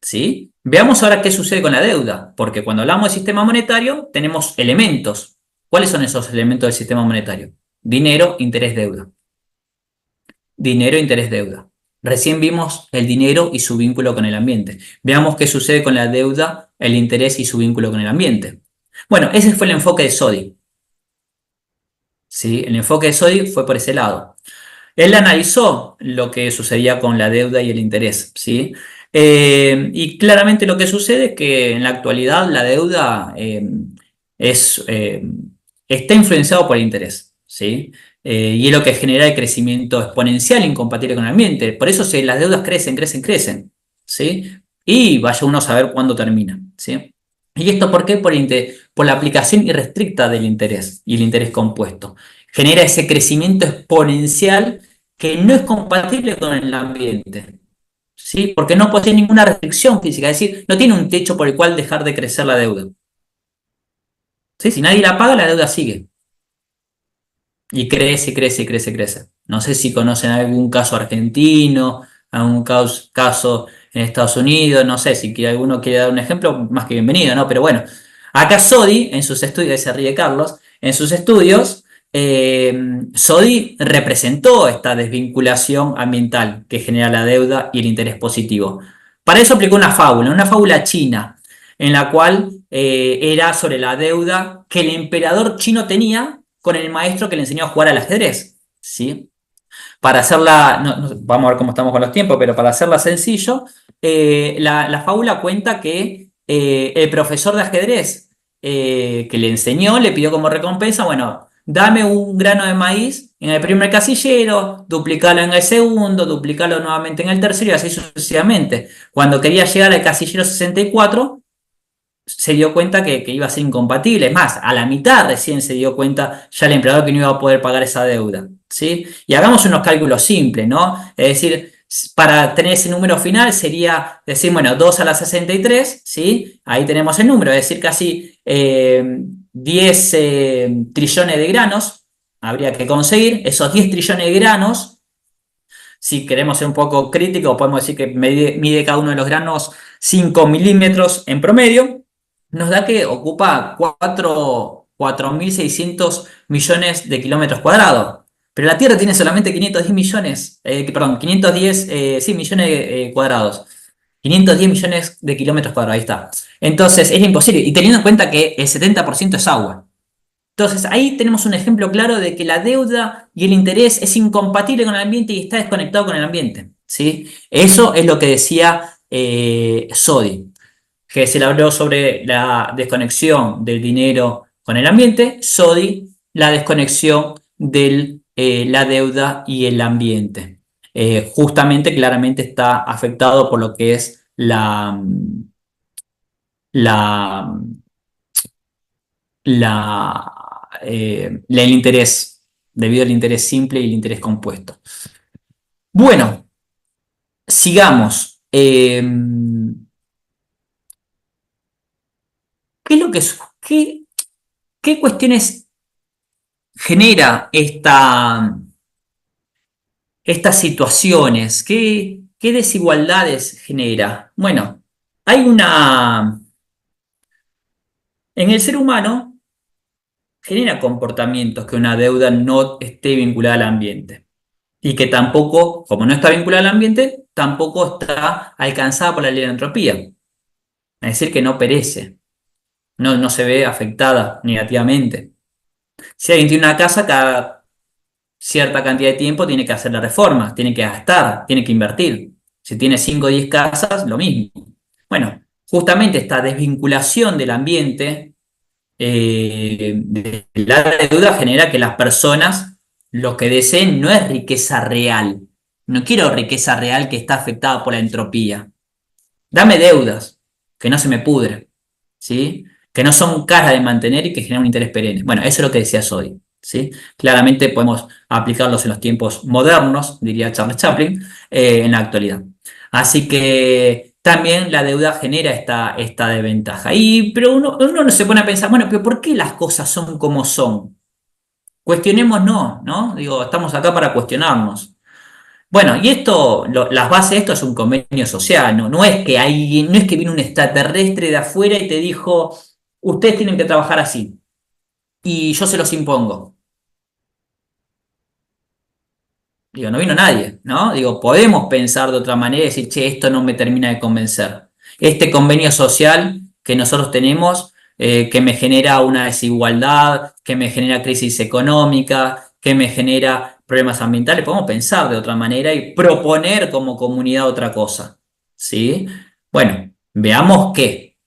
¿Sí? Veamos ahora qué sucede con la deuda, porque cuando hablamos de sistema monetario tenemos elementos. ¿Cuáles son esos elementos del sistema monetario? Dinero, interés, deuda. Dinero, interés, deuda. Recién vimos el dinero y su vínculo con el ambiente. Veamos qué sucede con la deuda, el interés y su vínculo con el ambiente. Bueno, ese fue el enfoque de Sodi. ¿Sí? El enfoque de Sodi fue por ese lado. Él analizó lo que sucedía con la deuda y el interés, ¿sí? Y claramente lo que sucede es que en la actualidad la deuda es, está influenciado por el interés, ¿sí? Y es lo que genera el crecimiento exponencial incompatible con el ambiente. Por eso las deudas crecen, crecen, crecen, ¿sí? Y vaya uno a saber cuándo termina, ¿sí? ¿Y esto por qué? Por la aplicación irrestricta del interés y el interés compuesto. Genera ese crecimiento exponencial que no es compatible con el ambiente, ¿sí? Porque no posee ninguna restricción física, es decir, no tiene un techo por el cual dejar de crecer la deuda, ¿sí? Si nadie la paga, la deuda sigue y crece, crece, crece, crece. No sé si conocen algún caso argentino, algún caso en Estados Unidos, no sé si alguno quiere dar un ejemplo, más que bienvenido, ¿no? Pero bueno, acá Sodi, en sus estudios, se ríe Carlos, en sus estudios, Sodi representó esta desvinculación ambiental que genera la deuda y el interés positivo. Para eso aplicó una fábula china, en la cual era sobre la deuda que el emperador chino tenía con el maestro que le enseñó a jugar al ajedrez, ¿sí? Para hacerla, vamos a ver cómo estamos con los tiempos, pero para hacerla sencillo, la fábula cuenta que el profesor de ajedrez que le enseñó le pidió como recompensa, bueno, dame un grano de maíz en el primer casillero, duplicalo en el segundo, duplicalo nuevamente en el tercero y así sucesivamente. Cuando quería llegar al casillero 64, se dio cuenta que iba a ser incompatible. Es más, a la mitad recién se dio cuenta ya el empleador que no iba a poder pagar esa deuda, ¿sí? Y hagamos unos cálculos simples, ¿no? Es decir, para tener ese número final sería decir, bueno, 2 a la 63, ¿sí? Ahí tenemos el número, es decir, casi 10 trillones de granos habría que conseguir. Esos 10 trillones de granos, si queremos ser un poco críticos, podemos decir que mide cada uno de los granos 5 milímetros en promedio, nos da que ocupa 4.600 millones de kilómetros cuadrados. Pero la Tierra tiene solamente 510 millones, perdón, 510 sí, millones cuadrados. 510 millones de kilómetros cuadrados, ahí está. Entonces es imposible. Y teniendo en cuenta que el 70% es agua. Entonces ahí tenemos un ejemplo claro de que la deuda y el interés es incompatible con el ambiente y está desconectado con el ambiente, ¿sí? Eso es lo que decía Sodi. Gesell habló sobre la desconexión del dinero con el ambiente, Sodi la desconexión de la deuda y el ambiente. Justamente, claramente está afectado por lo que es la, el interés, debido al interés simple y el interés compuesto. Bueno, sigamos. ¿Qué es lo que qué cuestiones genera estas situaciones? ¿Qué desigualdades genera? Bueno, hay en el ser humano genera comportamientos que una deuda no esté vinculada al ambiente y que tampoco, como no está vinculada al ambiente, tampoco está alcanzada por la ley de la entropía. Es decir, que no perece, no se ve afectada negativamente. Si alguien tiene una casa, cada cierta cantidad de tiempo tiene que hacer la reforma, tiene que gastar, tiene que invertir. Si tiene 5 o 10 casas, lo mismo. Bueno, justamente esta desvinculación del ambiente de la deuda genera que las personas lo que deseen no es riqueza real. No quiero riqueza real que está afectada por la entropía. Dame deudas, que no se me pudre, ¿sí? Que no son caras de mantener y que generan un interés perenne. Bueno, eso es lo que decía Sodi, ¿sí? Claramente podemos aplicarlos en los tiempos modernos, diría Charles Chaplin, en la actualidad. Así que también la deuda genera esta desventaja. Pero uno no se pone a pensar, bueno, pero ¿por qué las cosas son como son? Cuestionémonos, ¿no? Digo, estamos acá para cuestionarnos. Bueno, y esto, las bases de esto es un convenio social, ¿no? No es que vino un extraterrestre de afuera y te dijo, ustedes tienen que trabajar así, y yo se los impongo. Digo, no vino nadie, ¿no? Digo, podemos pensar de otra manera y decir, che, esto no me termina de convencer. Este convenio social que nosotros tenemos, que me genera una desigualdad, que me genera crisis económica, que me genera problemas ambientales, podemos pensar de otra manera y proponer como comunidad otra cosa, ¿sí? Bueno, veamos qué,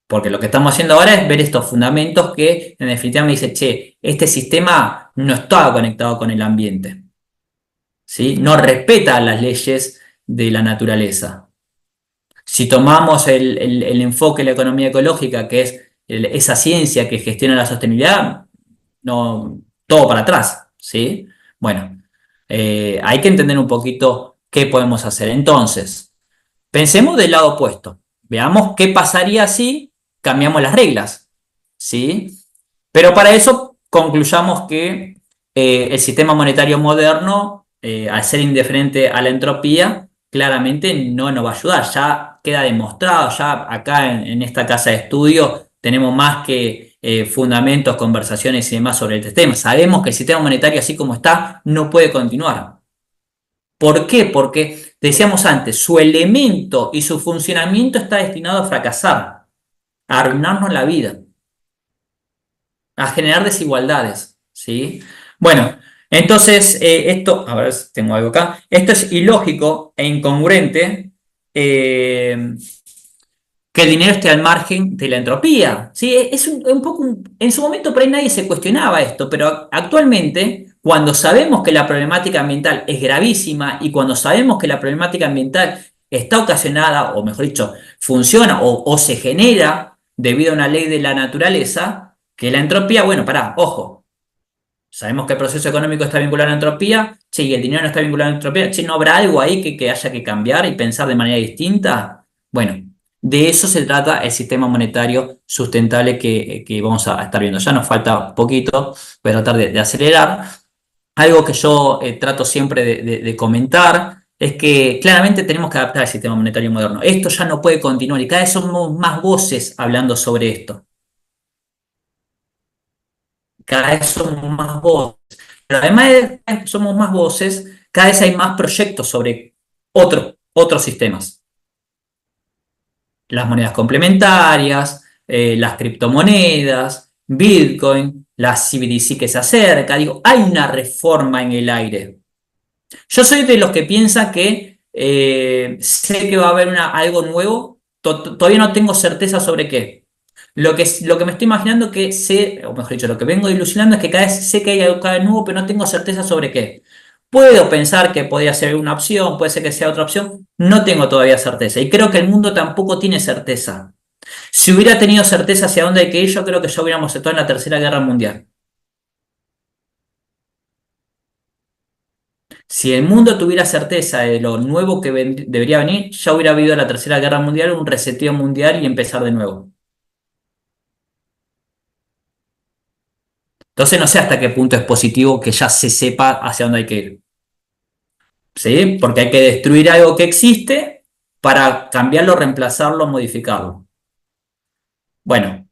porque lo que estamos haciendo ahora es ver estos fundamentos que en definitiva me dice, che, este sistema no está conectado con el ambiente. ¿Sí? No respeta las leyes de la naturaleza. Si tomamos el enfoque de la economía ecológica, que es esa ciencia que gestiona la sostenibilidad, no, todo para atrás, ¿sí? Bueno, hay que entender un poquito qué podemos hacer. Entonces, pensemos del lado opuesto. Veamos qué pasaría si cambiamos las reglas, ¿sí? Pero para eso concluyamos que el sistema monetario moderno, al ser indiferente a la entropía, claramente no nos va a ayudar. Ya queda demostrado, ya acá en esta casa de estudio tenemos más que fundamentos, conversaciones y demás sobre este tema. Sabemos que el sistema monetario así como está no puede continuar. ¿Por qué? Porque, decíamos antes, su elemento y su funcionamiento está destinado a fracasar, a arruinarnos la vida, a generar desigualdades, ¿sí? Bueno, entonces esto, a ver si tengo algo acá, esto es ilógico e incongruente eh, que el dinero esté al margen de la entropía, ¿sí? Es un poco, en su momento por ahí nadie se cuestionaba esto, pero actualmente, cuando sabemos que la problemática ambiental es gravísima y cuando sabemos que la problemática ambiental está ocasionada, o mejor dicho, funciona o se genera debido a una ley de la naturaleza, que la entropía, bueno, pará, ojo, sabemos que el proceso económico está vinculado a la entropía, che, y el dinero no está vinculado a la entropía, che, ¿no habrá algo ahí que haya que cambiar y pensar de manera distinta? Bueno, de eso se trata el sistema monetario sustentable que vamos a estar viendo. Ya nos falta poquito, voy a tratar de acelerar. Algo que yo trato siempre de comentar es que claramente tenemos que adaptar el sistema monetario moderno. Esto ya no puede continuar y cada vez somos más voces hablando sobre esto. Cada vez somos más voces. Pero además de que somos más voces, cada vez hay más proyectos sobre otros sistemas. Las monedas complementarias, las criptomonedas, Bitcoin, la CBDC que se acerca. Digo, hay una reforma en el aire. Yo soy de los que piensa que sé que va a haber algo nuevo todavía no tengo certeza sobre qué. Lo que me estoy imaginando que sé, o mejor dicho, lo que vengo ilusionando es que cada vez sé que hay algo cada vez nuevo, pero no tengo certeza sobre qué. Puedo pensar que podría ser una opción, puede ser que sea otra opción, no tengo todavía certeza. Y creo que el mundo tampoco tiene certeza. Si hubiera tenido certeza hacia dónde hay que ir, yo creo que ya hubiéramos estado en la Tercera Guerra Mundial. Si el mundo tuviera certeza de lo nuevo que debería venir, ya hubiera habido la Tercera Guerra Mundial, un reseteo mundial y empezar de nuevo. Entonces no sé hasta qué punto es positivo que ya se sepa hacia dónde hay que ir. ¿Sí? Porque hay que destruir algo que existe para cambiarlo, reemplazarlo, modificarlo. Bueno,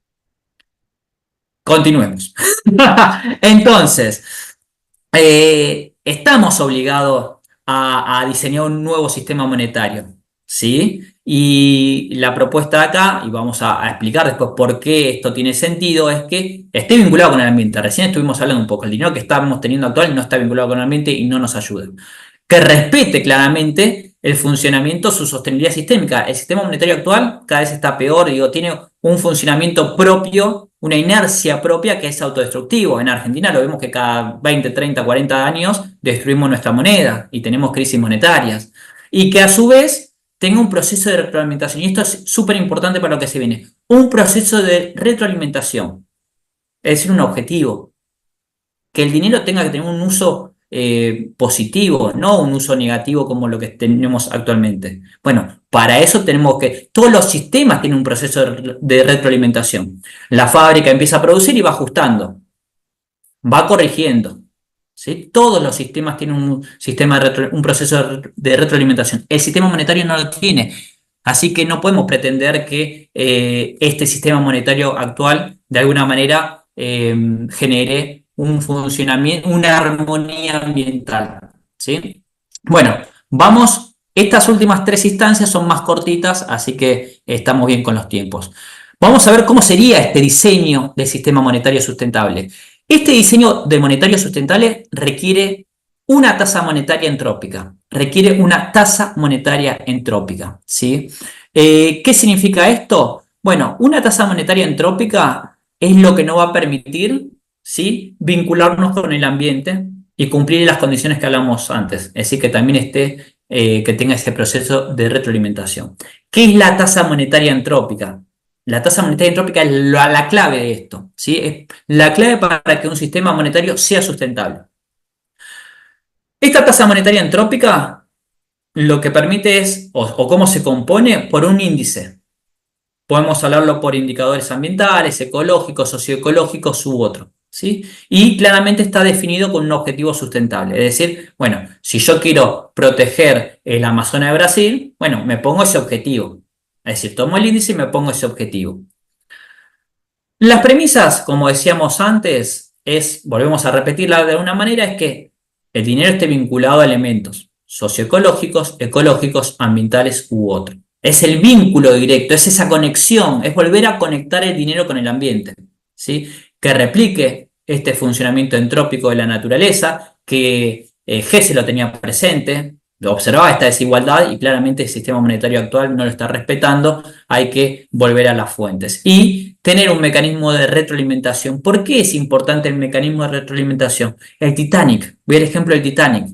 continuemos. Entonces, estamos obligados a diseñar un nuevo sistema monetario, ¿sí? Y la propuesta acá, y vamos a explicar después por qué esto tiene sentido, es que esté vinculado con el ambiente. Recién estuvimos hablando un poco, el dinero que estamos teniendo actual no está vinculado con el ambiente y no nos ayuda. Que respete claramente el funcionamiento, su sostenibilidad sistémica. El sistema monetario actual cada vez está peor, digo, tiene un funcionamiento propio, una inercia propia que es autodestructivo. En Argentina lo vemos que cada 20, 30, 40 años destruimos nuestra moneda y tenemos crisis monetarias. Y que a su vez tenga un proceso de retroalimentación. Y esto es súper importante para lo que se viene. Un proceso de retroalimentación, es decir, un objetivo. Que el dinero tenga que tener un uso positivo, no un uso negativo como lo que tenemos actualmente. Bueno, para eso tenemos que, todos los sistemas tienen un proceso de retroalimentación. La fábrica empieza a producir y va ajustando, va corrigiendo. ¿Sí? Todos los sistemas tienen un sistema un proceso de retroalimentación. El sistema monetario no lo tiene. Así que no podemos pretender que este sistema monetario actual de alguna manera genere un funcionamiento, una armonía ambiental. ¿Sí? Bueno, vamos, estas últimas tres instancias son más cortitas, así que estamos bien con los tiempos. Vamos a ver cómo sería este diseño del sistema monetario sustentable. Este diseño de monetario sustentable requiere una tasa monetaria entrópica. Requiere una tasa monetaria entrópica. ¿Sí? ¿Qué significa esto? Bueno, una tasa monetaria entrópica es lo que nos va a permitir, ¿sí?, vincularnos con el ambiente y cumplir las condiciones que hablamos antes. Es decir, que también que tenga ese proceso de retroalimentación. ¿Qué es la tasa monetaria entrópica? La tasa monetaria entrópica es la clave de esto, ¿sí? Es la clave para que un sistema monetario sea sustentable. Esta tasa monetaria entrópica lo que permite es, o cómo se compone, por un índice. Podemos hablarlo por indicadores ambientales, ecológicos, socioecológicos u otro, ¿sí? Y claramente está definido con un objetivo sustentable. Es decir, bueno, si yo quiero proteger el Amazonas de Brasil, bueno, me pongo ese objetivo. Es decir, tomo el índice y me pongo ese objetivo. Las premisas, como decíamos antes, volvemos a repetirla de alguna manera, es que el dinero esté vinculado a elementos socioecológicos, ecológicos, ambientales u otros. Es el vínculo directo, es esa conexión, es volver a conectar el dinero con el ambiente, ¿sí? Que replique este funcionamiento entrópico de la naturaleza, que Hesse lo tenía presente, lo observaba esta desigualdad y claramente el sistema monetario actual no lo está respetando, hay que volver a las fuentes. Y tener un mecanismo de retroalimentación. ¿Por qué es importante el mecanismo de retroalimentación? El Titanic, voy al ejemplo del Titanic.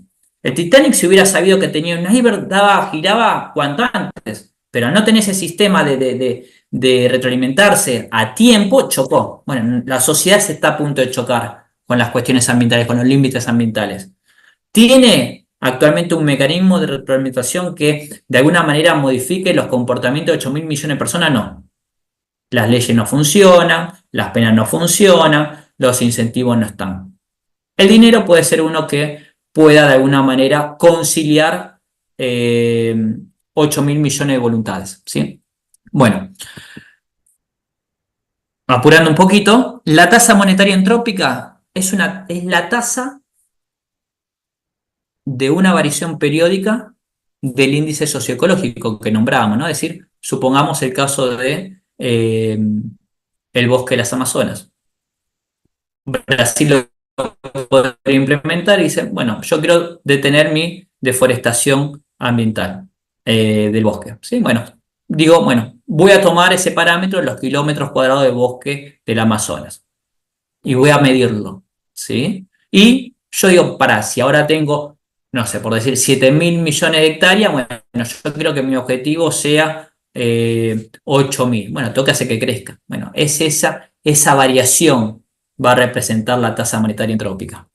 El Titanic, si hubiera sabido que tenía un iceberg, giraba cuanto antes, pero al no tener ese sistema de retroalimentarse a tiempo, chocó. Bueno, la sociedad se está a punto de chocar con las cuestiones ambientales, con los límites ambientales. ¿Tiene actualmente un mecanismo de retroalimentación que de alguna manera modifique los comportamientos de 8.000 millones de personas? No. Las leyes no funcionan, las penas no funcionan, los incentivos no están. El dinero puede ser uno que pueda de alguna manera conciliar 8.000 millones de voluntades, ¿sí? Bueno, apurando un poquito, la tasa monetaria entrópica es la tasa de una variación periódica del índice socioecológico que nombrábamos, ¿no? Es decir, supongamos el caso de el bosque de las Amazonas. Brasil lo podría implementar y dice, bueno, yo quiero detener mi deforestación ambiental del bosque. ¿Sí? Bueno, digo, bueno, voy a tomar ese parámetro de los kilómetros cuadrados de bosque del Amazonas y voy a medirlo, ¿sí? Y yo digo, para, si ahora tengo, no sé, por decir 7.000 millones de hectáreas, bueno, yo creo que mi objetivo sea 8.000. Bueno, tengo que hacer que crezca. Bueno, es esa variación va a representar la tasa monetaria entrópica.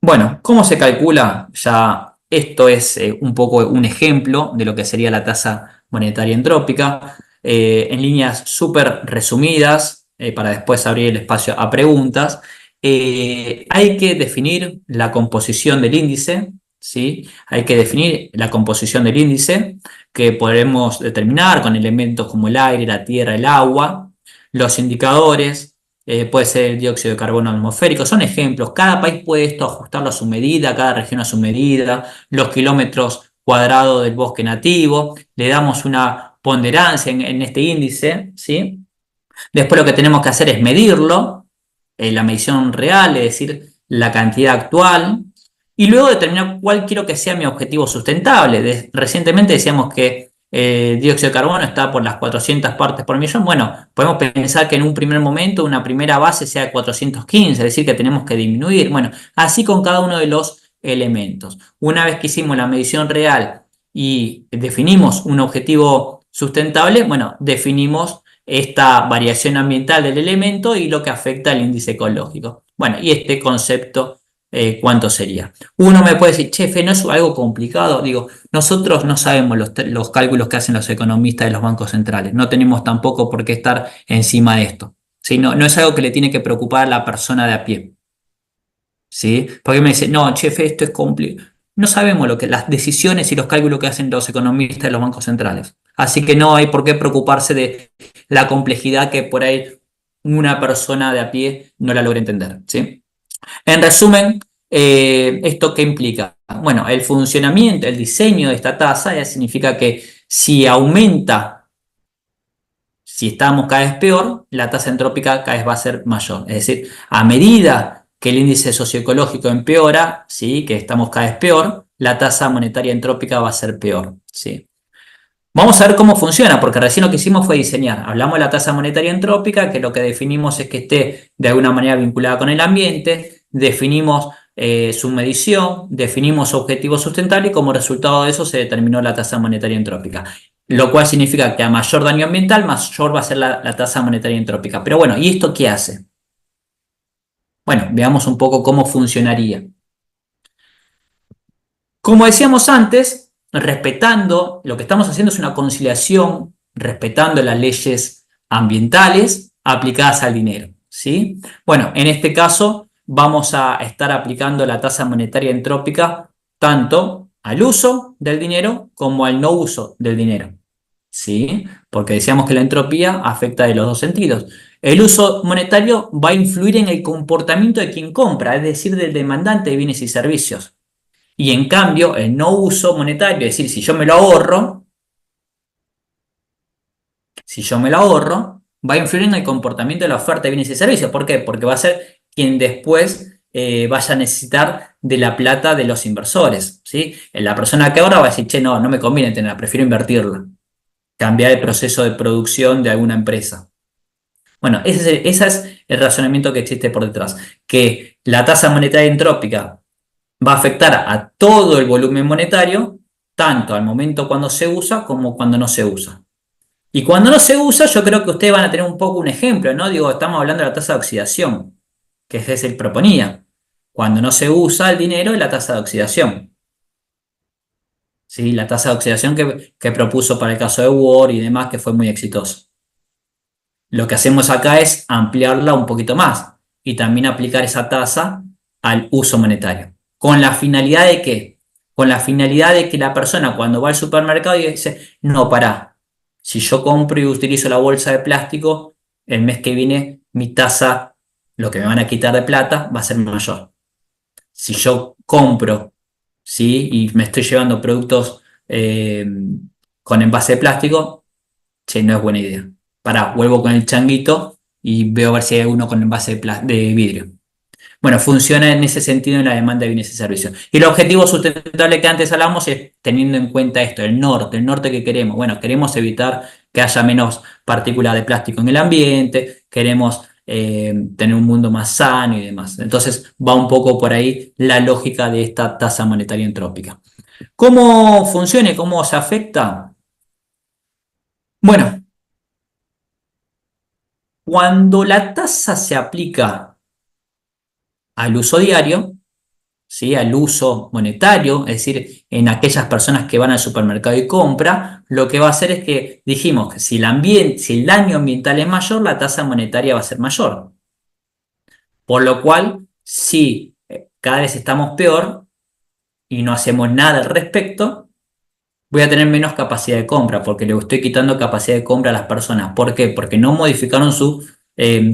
Bueno, ¿cómo se calcula? Ya esto es un poco un ejemplo de lo que sería la tasa monetaria entrópica. En líneas súper resumidas, para después abrir el espacio a preguntas, hay que definir la composición del índice, ¿sí? Hay que definir la composición del índice que podremos determinar con elementos como el aire, la tierra, el agua, los indicadores. Puede ser el dióxido de carbono atmosférico, son ejemplos. Cada país puede esto ajustarlo a su medida, cada región a su medida, los kilómetros cuadrados del bosque nativo, le damos una ponderancia en este índice, ¿sí? Después lo que tenemos que hacer es medirlo, la medición real, es decir, la cantidad actual, y luego determinar cuál quiero que sea mi objetivo sustentable. Recientemente decíamos que el dióxido de carbono está por las 400 partes por millón. Bueno, podemos pensar que en un primer momento una primera base sea de 415, es decir, que tenemos que disminuir. Bueno, así con cada uno de los elementos. Una vez que hicimos la medición real y definimos un objetivo sustentable, bueno, definimos esta variación ambiental del elemento y lo que afecta al índice ecológico. Bueno, y este concepto, ¿cuánto sería? Uno me puede decir, chefe, ¿no es algo complicado? Digo, nosotros no sabemos los cálculos que hacen los economistas de los bancos centrales, no tenemos tampoco por qué estar encima de esto. ¿Sí? No, no es algo que le tiene que preocupar a la persona de a pie. ¿Sí? Porque me dice, no, chefe, esto es complicado. No sabemos las decisiones y los cálculos que hacen los economistas de los bancos centrales. Así que no hay por qué preocuparse de la complejidad que por ahí una persona de a pie no la logra entender. ¿Sí? En resumen, ¿esto qué implica? Bueno, el funcionamiento, el diseño de esta tasa ya significa que si aumenta, si estamos cada vez peor, la tasa entrópica cada vez va a ser mayor. Es decir, a medida que el índice socioecológico empeora, ¿sí? Que estamos cada vez peor, la tasa monetaria entrópica va a ser peor. ¿Sí? Vamos a ver cómo funciona, porque recién lo que hicimos fue diseñar. Hablamos de la tasa monetaria entrópica, que lo que definimos es que esté de alguna manera vinculada con el ambiente, definimos su medición, definimos su objetivo sustentable y como resultado de eso se determinó la tasa monetaria entrópica. Lo cual significa que a mayor daño ambiental, mayor va a ser la tasa monetaria entrópica. Pero bueno, ¿y esto qué hace? Bueno, veamos un poco cómo funcionaría. Como decíamos antes, respetando, lo que estamos haciendo es una conciliación, respetando las leyes ambientales aplicadas al dinero, ¿sí? Bueno, en este caso vamos a estar aplicando la tasa monetaria entrópica tanto al uso del dinero como al no uso del dinero, ¿sí? Porque decíamos que la entropía afecta de los dos sentidos. El uso monetario va a influir en el comportamiento de quien compra, es decir, del demandante de bienes y servicios. Y en cambio, el no uso monetario, es decir, si yo me lo ahorro, va a influir en el comportamiento de la oferta de bienes y servicios. ¿Por qué? Porque va a ser quien después vaya a necesitar de la plata de los inversores, ¿sí? La persona que ahorra va a decir, che, no, no me conviene tenerla, prefiero invertirla, cambiar el proceso de producción de alguna empresa. Bueno, ese es el razonamiento que existe por detrás, que la tasa monetaria entrópica va a afectar a todo el volumen monetario, tanto al momento cuando se usa como cuando no se usa. Y cuando no se usa, yo creo que ustedes van a tener un poco un ejemplo, ¿no? Digo, estamos hablando de la tasa de oxidación, que Hessel proponía. Cuando no se usa el dinero es la tasa de oxidación. ¿Sí? La tasa de oxidación que propuso para el caso de Ward y demás, que fue muy exitoso. Lo que hacemos acá es ampliarla un poquito más y también aplicar esa tasa al uso monetario. ¿Con la finalidad de qué? Con la finalidad de que la persona cuando va al supermercado y dice, no, pará, si yo compro y utilizo la bolsa de plástico, el mes que viene mi tasa, lo que me van a quitar de plata, va a ser mayor. Si yo compro, ¿sí? Y me estoy llevando productos con envase de plástico, che, no es buena idea. Pará, vuelvo con el changuito y veo a ver si hay uno con envase de vidrio. Bueno, funciona en ese sentido en la demanda de bienes y servicios. Y el objetivo sustentable que antes hablamos es teniendo en cuenta esto, el norte que queremos. Bueno, queremos evitar que haya menos partículas de plástico en el ambiente, queremos tener un mundo más sano y demás. Entonces va un poco por ahí la lógica de esta tasa monetaria entrópica. ¿Cómo funciona y cómo se afecta? Bueno, cuando la tasa se aplica al uso diario, ¿sí? Al uso monetario, es decir, en aquellas personas que van al supermercado y compra, lo que va a hacer es que dijimos que si el daño ambiental es mayor, la tasa monetaria va a ser mayor. Por lo cual, si cada vez estamos peor y no hacemos nada al respecto, voy a tener menos capacidad de compra porque le estoy quitando capacidad de compra a las personas. ¿Por qué? Porque no modificaron su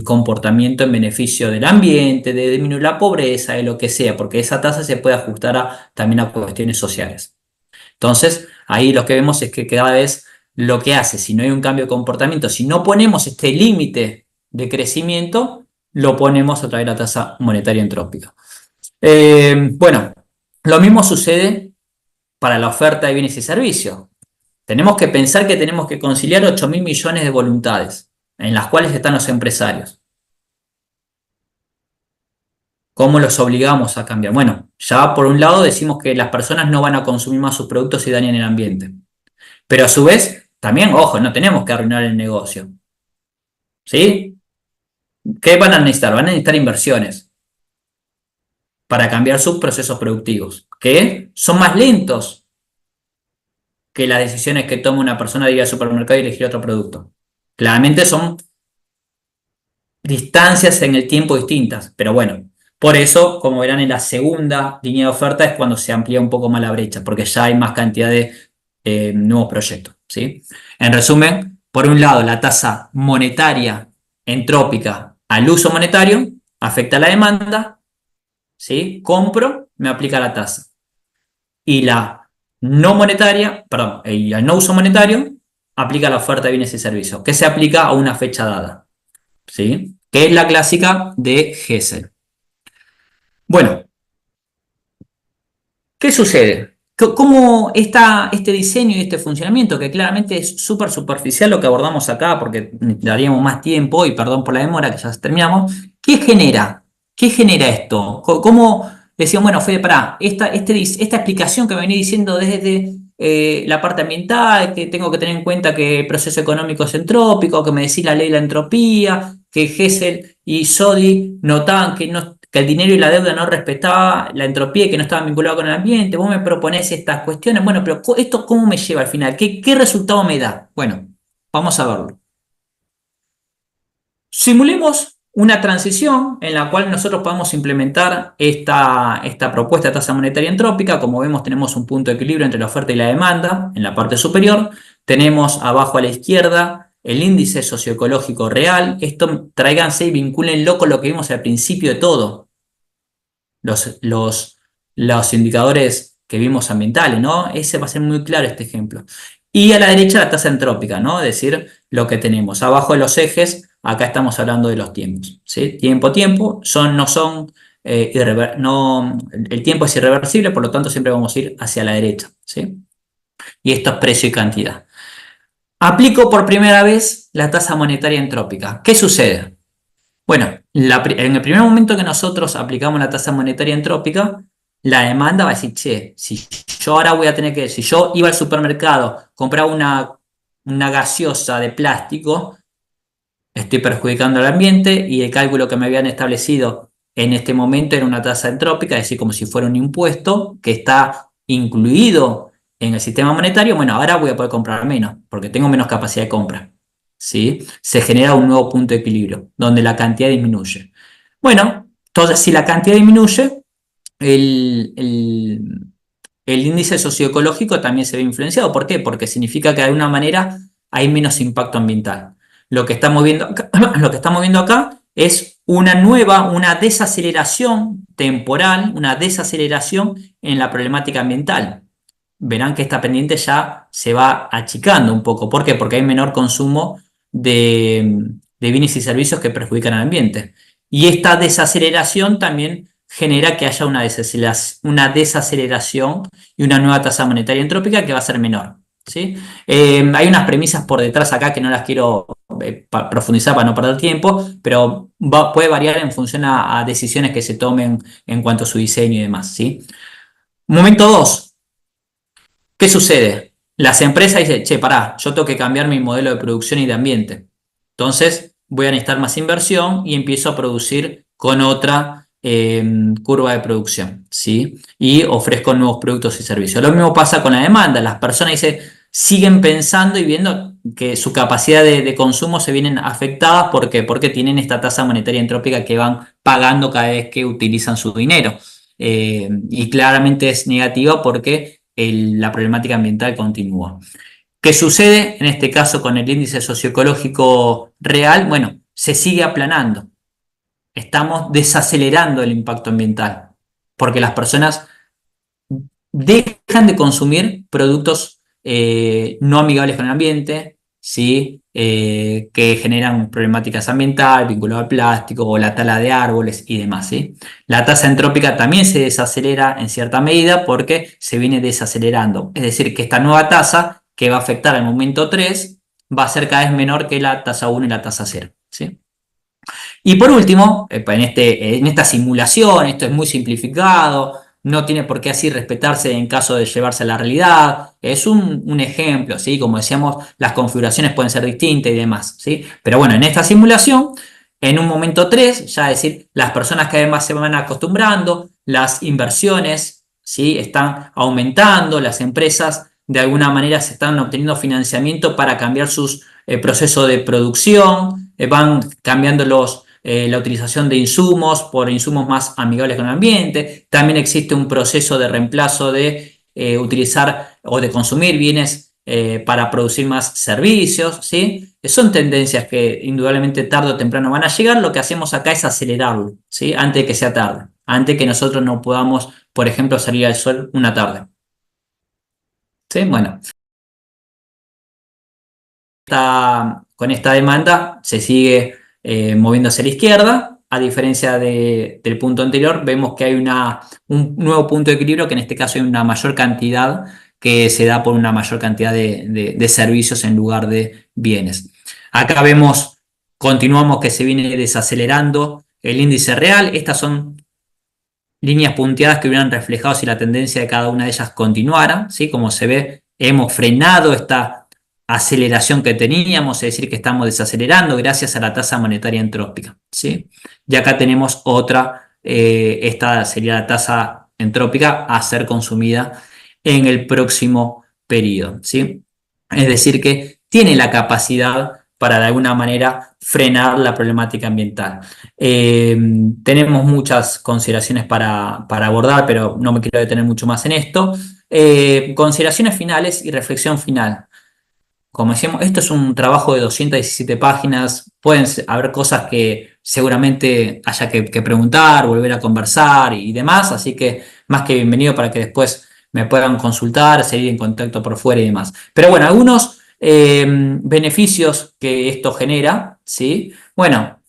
comportamiento en beneficio del ambiente, de disminuir la pobreza, de lo que sea, porque esa tasa se puede ajustar también a cuestiones sociales. Entonces, ahí lo que vemos es que cada vez lo que hace, si no hay un cambio de comportamiento, si no ponemos este límite de crecimiento, lo ponemos a través de la tasa monetaria entrópica. Bueno, lo mismo sucede para la oferta de bienes y servicios. Tenemos que pensar que tenemos que conciliar 8.000 millones de voluntades, en las cuales están los empresarios. ¿Cómo los obligamos a cambiar? Bueno, ya por un lado decimos que las personas no van a consumir más sus productos y dañan el ambiente. Pero a su vez, también, ojo, no tenemos que arruinar el negocio. ¿Sí? ¿Qué van a necesitar? Van a necesitar inversiones para cambiar sus procesos productivos, que son más lentos que las decisiones que toma una persona de ir al supermercado y elegir otro producto. Claramente son distancias en el tiempo distintas, pero bueno, por eso, como verán en la segunda línea de oferta es cuando se amplía un poco más la brecha, porque ya hay más cantidad de nuevos proyectos, ¿sí? En resumen, por un lado, la tasa monetaria entrópica al uso monetario afecta a la demanda, ¿sí? Compro, me aplica la tasa. Y la no monetaria, perdón, y el no uso monetario aplica la oferta de bienes y servicios, que se aplica a una fecha dada, ¿sí? Que es la clásica de Gesell. Bueno, ¿qué sucede? ¿Cómo está este diseño y este funcionamiento? Que claramente es súper superficial lo que abordamos acá, porque daríamos más tiempo, y perdón por la demora, que ya terminamos. ¿Qué genera? ¿Qué genera esto? ¿Cómo decían, bueno, Fede, pará, esta explicación que me venía diciendo desde la parte ambiental, que tengo que tener en cuenta que el proceso económico es entrópico, que me decía la ley de la entropía, que Gesell y Soddy notaban que el dinero y la deuda no respetaba la entropía y que no estaban vinculados con el ambiente. Vos me proponés estas cuestiones. Bueno, pero ¿esto cómo me lleva al final? ¿Qué resultado me da? Bueno, vamos a verlo. Simulemos una transición en la cual nosotros podamos implementar esta propuesta de tasa monetaria entrópica. Como vemos, tenemos un punto de equilibrio entre la oferta y la demanda en la parte superior. Tenemos abajo a la izquierda el índice socioecológico real. Esto tráiganse y vincúlenlo con lo que vimos al principio de todo. Los indicadores que vimos ambientales, ¿no? Ese va a ser muy claro este ejemplo. Y a la derecha la tasa entrópica, ¿no? Es decir, lo que tenemos. Abajo de los ejes, acá estamos hablando de los tiempos, ¿sí? Tiempo, no son, no, el tiempo es irreversible, por lo tanto siempre vamos a ir hacia la derecha, ¿sí? Y esto es precio y cantidad. Aplico por primera vez la tasa monetaria entrópica. ¿Qué sucede? Bueno, en el primer momento que nosotros aplicamos la tasa monetaria entrópica, la demanda va a decir, che, si yo ahora voy a tener que, si yo iba al supermercado, compraba una gaseosa de plástico, estoy perjudicando al ambiente y el cálculo que me habían establecido en este momento era una tasa entrópica, es decir, como si fuera un impuesto que está incluido en el sistema monetario. Bueno, ahora voy a poder comprar menos porque tengo menos capacidad de compra. ¿Sí? Se genera un nuevo punto de equilibrio donde la cantidad disminuye. Bueno, entonces si la cantidad disminuye, el, el- el índice socioecológico también se ve influenciado. ¿Por qué? Porque significa que de alguna manera hay menos impacto ambiental. Lo que estamos viendo acá, lo que estamos viendo acá es una desaceleración temporal, una desaceleración en la problemática ambiental. Verán que esta pendiente ya se va achicando un poco. ¿Por qué? Porque hay menor consumo de bienes y servicios que perjudican al ambiente. Y esta desaceleración también genera que haya una desaceleración y una nueva tasa monetaria entrópica que va a ser menor. ¿Sí? Hay unas premisas por detrás acá que no las quiero profundizar para no perder tiempo, pero puede variar en función a decisiones que se tomen en cuanto a su diseño y demás. ¿Sí? Momento 2. ¿Qué sucede? Las empresas dicen, che, pará, yo tengo que cambiar mi modelo de producción y de ambiente. Entonces voy a necesitar más inversión y empiezo a producir con otra curva de producción, ¿sí? Y ofrezco nuevos productos y servicios. Lo mismo pasa con la demanda. Las personas siguen pensando y viendo que su capacidad de consumo se vienen afectadas porque tienen esta tasa monetaria entrópica que van pagando cada vez que utilizan su dinero. Y claramente es negativa porque la problemática ambiental continúa. ¿Qué sucede en este caso con el índice socioecológico real? Bueno, se sigue aplanando. Estamos desacelerando el impacto ambiental porque las personas dejan de consumir productos no amigables con el ambiente, ¿sí? Que generan problemáticas ambientales, vinculadas al plástico o la tala de árboles y demás. ¿Sí? La tasa entrópica también se desacelera en cierta medida porque se viene desacelerando. Es decir, que esta nueva tasa que va a afectar al momento 3 va a ser cada vez menor que la tasa 1 y la tasa 0. ¿Sí? Y por último, en esta simulación, esto es muy simplificado, no tiene por qué así respetarse en caso de llevarse a la realidad, es un ejemplo, ¿sí? Como decíamos, las configuraciones pueden ser distintas y demás, ¿sí? Pero bueno, en esta simulación, en un momento 3, ya es decir, las personas que además se van acostumbrando, las inversiones, ¿sí? Están aumentando, las empresas de alguna manera se están obteniendo financiamiento para cambiar sus procesos de producción, van cambiando la utilización de insumos por insumos más amigables con el ambiente. También existe un proceso de reemplazo de utilizar o de consumir bienes para producir más servicios, ¿sí? Son tendencias que indudablemente tarde o temprano van a llegar. Lo que hacemos acá es acelerarlo, ¿sí? Antes de que sea tarde, antes de que nosotros no podamos, por ejemplo, salir al sol una tarde. ¿Sí? Bueno, con esta demanda se sigue moviéndose a la izquierda. A diferencia del punto anterior, vemos que hay un nuevo punto de equilibrio, que en este caso hay una mayor cantidad que se da por una mayor cantidad de servicios en lugar de bienes. Acá vemos, continuamos que se viene desacelerando el índice real. Estas son líneas punteadas que hubieran reflejado si la tendencia de cada una de ellas continuara, ¿sí? Como se ve, hemos frenado esta aceleración que teníamos, es decir, que estamos desacelerando gracias a la tasa monetaria entrópica, ¿sí? Y acá tenemos otra, esta sería la tasa entrópica a ser consumida en el próximo periodo, ¿sí? Es decir, que tiene la capacidad para de alguna manera frenar la problemática ambiental. Tenemos muchas consideraciones para abordar, pero no me quiero detener mucho más en esto. Consideraciones finales y reflexión final. Como decíamos, esto es un trabajo de 217 páginas. Pueden haber cosas que seguramente haya que preguntar, volver a conversar y demás. Así que más que bienvenido para que después me puedan consultar, seguir en contacto por fuera y demás. Pero bueno, algunos beneficios que esto genera, ¿sí? Bueno,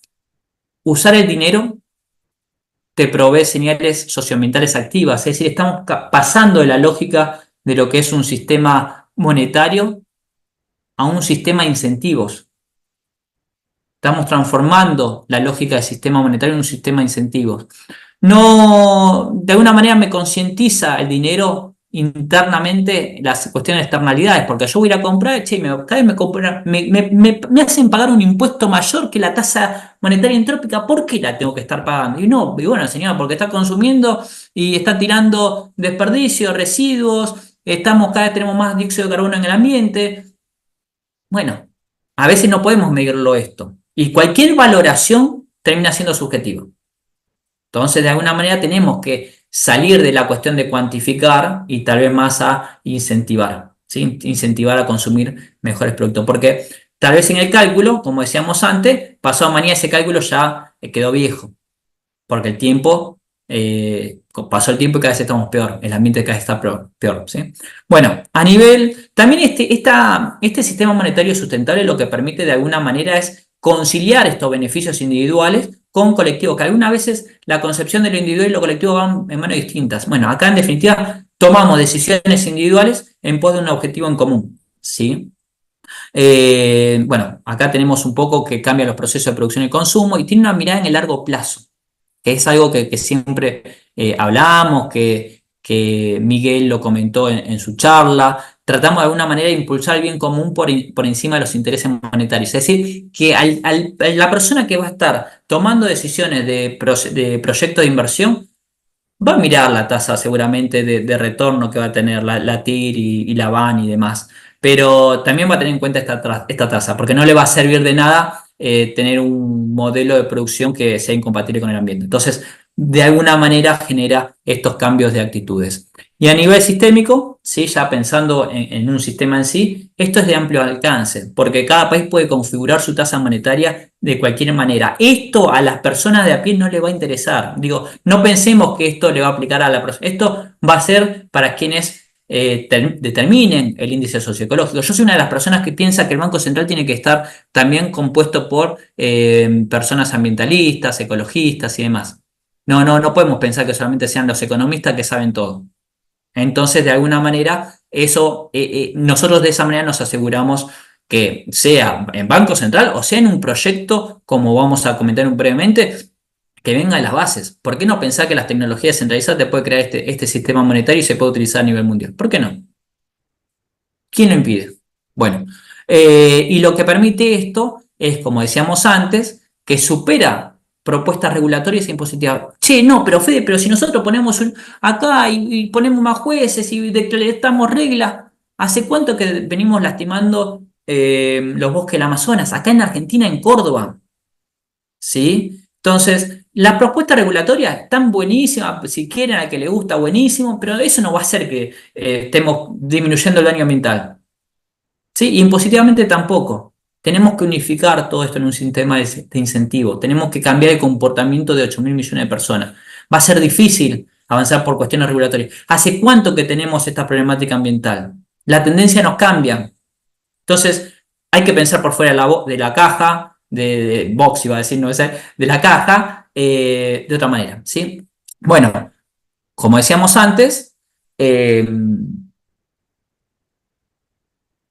usar el dinero te provee señales socioambientales activas, es decir, estamos pasando de la lógica de lo que es un sistema monetario a un sistema de incentivos. Estamos transformando la lógica del sistema monetario en un sistema de incentivos. No, de alguna manera me concientiza el dinero internamente las cuestiones de externalidades, porque yo voy a ir a comprar, che, cada vez me hacen pagar un impuesto mayor que la tasa monetaria entrópica. ¿Por qué la tengo que estar pagando? Y no, y bueno, señora, porque está consumiendo y está tirando desperdicios, residuos, cada vez tenemos más dióxido de carbono en el ambiente. Bueno, a veces no podemos medirlo esto. Y cualquier valoración termina siendo subjetiva. Entonces, de alguna manera tenemos que salir de la cuestión de cuantificar y tal vez más a incentivar, ¿sí? Incentivar a consumir mejores productos. Porque tal vez en el cálculo, como decíamos antes, pasado mañana ese cálculo ya quedó viejo. Porque el tiempo, pasó el tiempo y cada vez estamos peor. El ambiente cada vez está peor, ¿sí? Bueno, a nivel, también este sistema monetario sustentable lo que permite de alguna manera es conciliar estos beneficios individuales con colectivo, que algunas veces la concepción de lo individual y lo colectivo van en manos distintas. Bueno, acá en definitiva tomamos decisiones individuales en pos de un objetivo en común, ¿sí? Bueno, acá tenemos un poco que cambia los procesos de producción y consumo y tiene una mirada en el largo plazo, que es algo que siempre hablamos, que Miguel lo comentó en su charla. Tratamos de alguna manera de impulsar el bien común por encima de los intereses monetarios. Es decir, que la persona que va a estar tomando decisiones de proyectos de inversión va a mirar la tasa seguramente de retorno que va a tener la TIR y la BAN y demás, pero también va a tener en cuenta esta tasa, porque no le va a servir de nada tener un modelo de producción que sea incompatible con el ambiente. Entonces, de alguna manera genera estos cambios de actitudes. Y a nivel sistémico, ¿sí? Ya pensando en un sistema en sí, esto es de amplio alcance, porque cada país puede configurar su tasa monetaria de cualquier manera. Esto a las personas de a pie no le va a interesar. Digo, no pensemos que esto le va a aplicar a la persona. Esto va a ser para quienes determinen el índice socioecológico. Yo soy una de las personas que piensa que el Banco Central tiene que estar también compuesto por personas ambientalistas, ecologistas y demás. No podemos pensar que solamente sean los economistas que saben todo. Entonces, de alguna manera, nosotros de esa manera nos aseguramos que sea en Banco Central o sea en un proyecto, como vamos a comentar brevemente, que venga de las bases. ¿Por qué no pensar que las tecnologías centralizadas te puede crear este sistema monetario y se puede utilizar a nivel mundial? ¿Por qué no? ¿Quién lo impide? Bueno, y lo que permite esto es, como decíamos antes, que supera propuestas regulatorias e impositivas. Che, no, pero Fede, pero si nosotros ponemos acá y ponemos más jueces y decretamos reglas, ¿hace cuánto que venimos lastimando los bosques del Amazonas? Acá en Argentina, en Córdoba, ¿sí? Entonces, las propuestas regulatorias están buenísimas, si quieren a que le gusta, buenísimo, pero eso no va a hacer que estemos disminuyendo el daño ambiental. ¿Sí? Y impositivamente tampoco. Tenemos que unificar todo esto en un sistema de incentivo. Tenemos que cambiar el comportamiento de 8.000 millones de personas. Va a ser difícil avanzar por cuestiones regulatorias. ¿Hace cuánto que tenemos esta problemática ambiental? La tendencia nos cambia. Entonces, hay que pensar por fuera de la caja, de box iba a decir, no sé, de la caja, de otra manera. ¿Sí? Bueno, como decíamos antes, eh,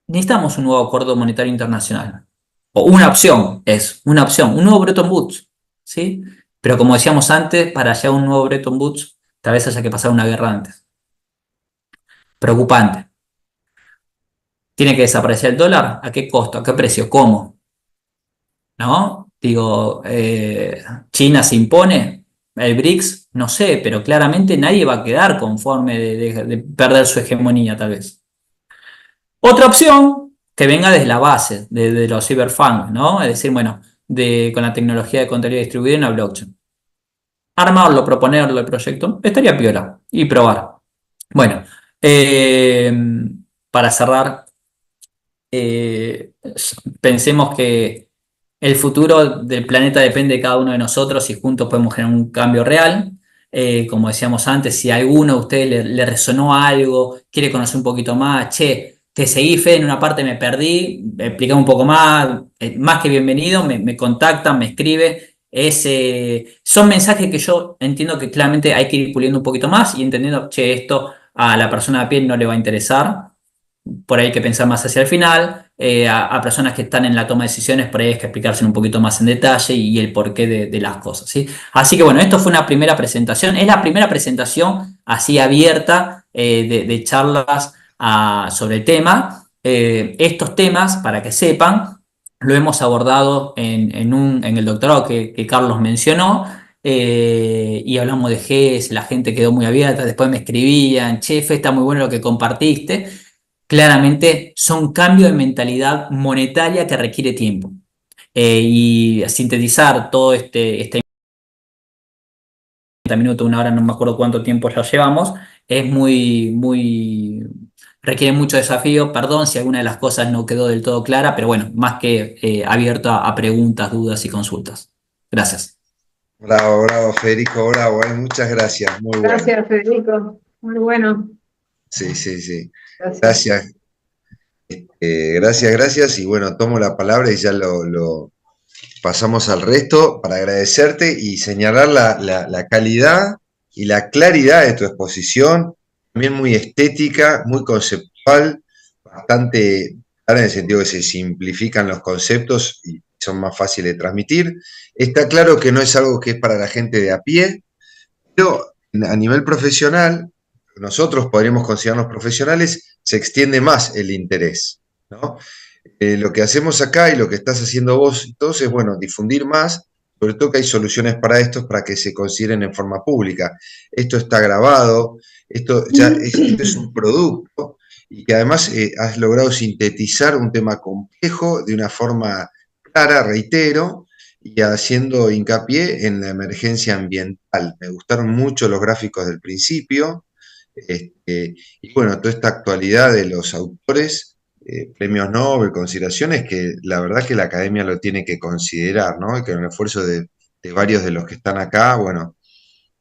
necesitamos un nuevo acuerdo monetario internacional. O una opción, un nuevo Bretton Woods, ¿sí? Pero como decíamos antes, para llegar a un nuevo Bretton Woods, tal vez haya que pasar una guerra antes. Preocupante. ¿Tiene que desaparecer el dólar? ¿A qué costo? ¿A qué precio? ¿Cómo? ¿No? Digo, China se impone, el BRICS, no sé, pero claramente nadie va a quedar conforme de perder su hegemonía, tal vez. Otra opción que venga desde la base, de los cyberfunds, ¿no? Es decir, bueno, con la tecnología de contabilidad distribuida en la blockchain. Armarlo, proponerlo el proyecto, estaría piola y probar. Bueno, eh, para cerrar, pensemos que el futuro del planeta depende de cada uno de nosotros y juntos podemos generar un cambio real. Como decíamos antes, si a alguno de ustedes le resonó algo, quiere conocer un poquito más, che, te seguí, Fede, en una parte me perdí, explícame un poco más que bienvenido, me contactan, me escribe. Son mensajes que yo entiendo que claramente hay que ir puliendo un poquito más y entendiendo, che, esto a la persona de piel no le va a interesar, por ahí hay que pensar más hacia el final, a personas que están en la toma de decisiones, por ahí hay que explicarse un poquito más en detalle y el porqué de las cosas, ¿sí? Así que bueno, esto fue una primera presentación, es la primera presentación así abierta de charlas sobre el tema. Estos temas, para que sepan, lo hemos abordado en el doctorado que Carlos mencionó. Y hablamos de GES, la gente quedó muy abierta, después me escribían, chefe, está muy bueno lo que compartiste. Claramente son cambios de mentalidad monetaria que requiere tiempo. Y sintetizar todo este 30 minutos, una hora, no me acuerdo cuánto tiempo ya llevamos, es requiere mucho desafío. Perdón si alguna de las cosas no quedó del todo clara, pero bueno, más que abierto a preguntas, dudas y consultas. Gracias. Bravo, bravo, Federico, bravo, muchas gracias, muy bueno. Gracias, Federico. Muy bueno. Sí, sí, sí. Gracias. Gracias, gracias, y bueno, tomo la palabra y ya lo pasamos al resto para agradecerte y señalar la calidad y la claridad de tu exposición, también muy estética, muy conceptual, bastante clara en el sentido que se simplifican los conceptos y son más fáciles de transmitir. Está claro que no es algo que es para la gente de a pie, pero a nivel profesional, nosotros podríamos considerarnos profesionales, se extiende más el interés, ¿no? Lo que hacemos acá y lo que estás haciendo vos y todos es, bueno, difundir más, sobre todo que hay soluciones para esto, para que se consideren en forma pública. Esto está grabado, esto es un producto y que además has logrado sintetizar un tema complejo de una forma clara, reitero, y haciendo hincapié en la emergencia ambiental. Me gustaron mucho los gráficos del principio, y bueno, toda esta actualidad de los autores, premios Nobel, consideraciones que la verdad que la academia lo tiene que considerar, ¿no? Y que en el esfuerzo de varios de los que están acá, bueno,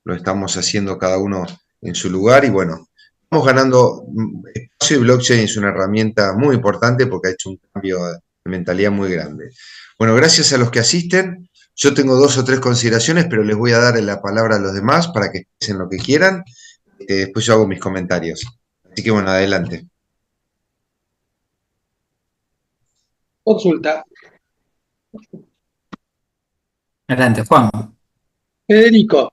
lo estamos haciendo cada uno en su lugar y bueno, vamos ganando espacio y blockchain es una herramienta muy importante porque ha hecho un cambio de mentalidad muy grande. Bueno, gracias a los que asisten. Yo tengo 2 o 3 consideraciones, pero les voy a dar la palabra a los demás para que expresen lo que quieran. Después yo hago mis comentarios. Así que bueno, adelante. Consulta. Adelante, Juan. Federico,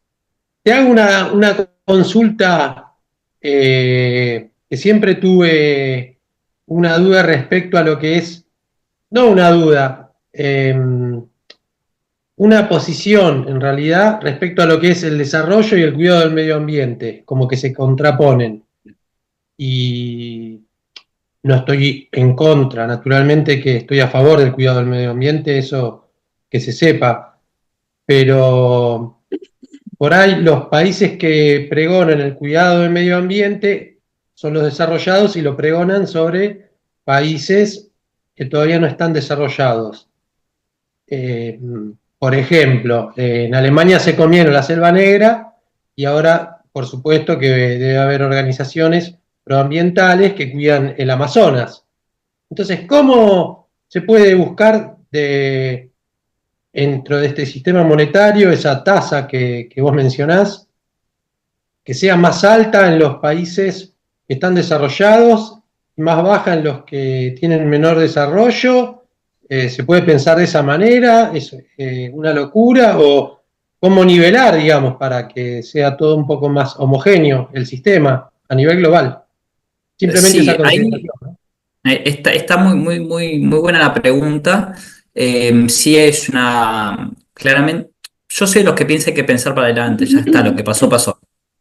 te hago una consulta que siempre tuve una duda respecto a lo que es, no una duda, una posición en realidad respecto a lo que es el desarrollo y el cuidado del medio ambiente, como que se contraponen. Y no estoy en contra, naturalmente que estoy a favor del cuidado del medio ambiente, eso que se sepa, pero por ahí los países que pregonan el cuidado del medio ambiente son los desarrollados y lo pregonan sobre países que todavía no están desarrollados. Por ejemplo, en Alemania se comieron la Selva Negra y ahora, por supuesto, que debe haber organizaciones proambientales que cuidan el Amazonas. Entonces, ¿cómo se puede buscar dentro de este sistema monetario esa tasa que vos mencionás, que sea más alta en los países que están desarrollados y más baja en los que tienen menor desarrollo? ¿Se puede pensar de esa manera? ¿Es una locura? ¿O cómo nivelar, digamos, para que sea todo un poco más homogéneo el sistema a nivel global? Simplemente Sí, esa consideración, ¿no? está muy buena la pregunta. Sí es una... Claramente, yo soy de los que piensa que hay que pensar para adelante. Ya está, lo que pasó, pasó.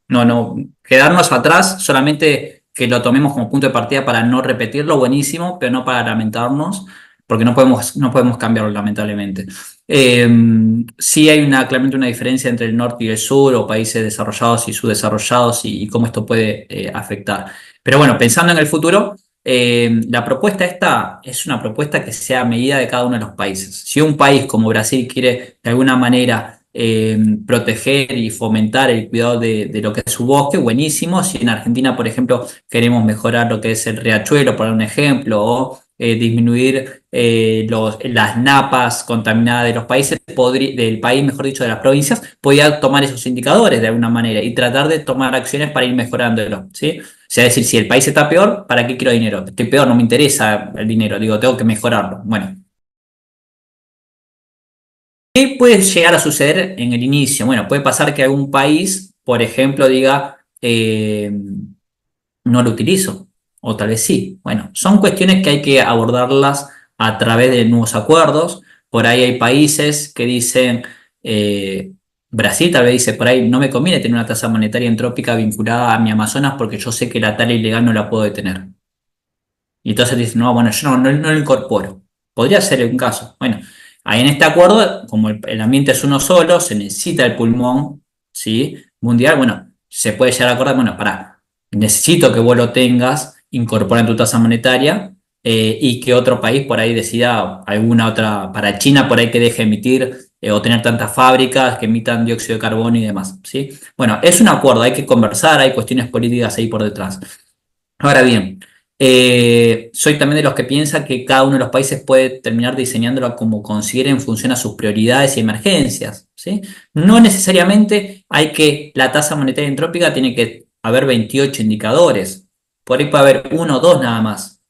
No, quedarnos atrás, solamente que lo tomemos como punto de partida para no repetirlo, buenísimo, pero no para lamentarnos, porque no podemos cambiarlo, lamentablemente. Sí hay claramente una diferencia entre el norte y el sur, o países desarrollados y subdesarrollados, y cómo esto puede afectar. Pero bueno, pensando en el futuro, la propuesta esta es una propuesta que sea a medida de cada uno de los países. Si un país como Brasil quiere de alguna manera proteger y fomentar el cuidado de lo que es su bosque, buenísimo. Si en Argentina, por ejemplo, queremos mejorar lo que es el riachuelo, por un ejemplo, o disminuir las napas contaminadas de los países, del país, mejor dicho, de las provincias, podría tomar esos indicadores de alguna manera y tratar de tomar acciones para ir mejorándolo, ¿sí? O sea, es decir, si el país está peor, ¿para qué quiero dinero? Estoy peor, no me interesa el dinero, digo, tengo que mejorarlo. Bueno. ¿Qué puede llegar a suceder en el inicio? Bueno, puede pasar que algún país, por ejemplo, diga, no lo utilizo, o tal vez sí. Bueno, son cuestiones que hay que abordarlas a través de nuevos acuerdos. Por ahí hay países que dicen, Brasil tal vez dice, por ahí no me conviene tener una tasa monetaria entrópica vinculada a mi Amazonas porque yo sé que la tala ilegal no la puedo detener. Y entonces dicen, no, bueno, yo no lo incorporo. Podría ser un caso. Bueno, ahí en este acuerdo, como el ambiente es uno solo, se necesita el pulmón, ¿sí? Mundial, bueno, se puede llegar a acordar, bueno, necesito que vos lo tengas, incorpora en tu tasa monetaria, y que otro país por ahí decida alguna otra, para China por ahí que deje de emitir o tener tantas fábricas que emitan dióxido de carbono y demás, ¿sí? Bueno, es un acuerdo, hay que conversar, hay cuestiones políticas ahí por detrás. Ahora bien, Soy también de los que piensa que cada uno de los países puede terminar diseñándola como considere en función a sus prioridades y emergencias, ¿sí? No necesariamente hay que, la tasa monetaria entrópica tiene que haber 28 indicadores, por ahí puede haber uno o dos nada más,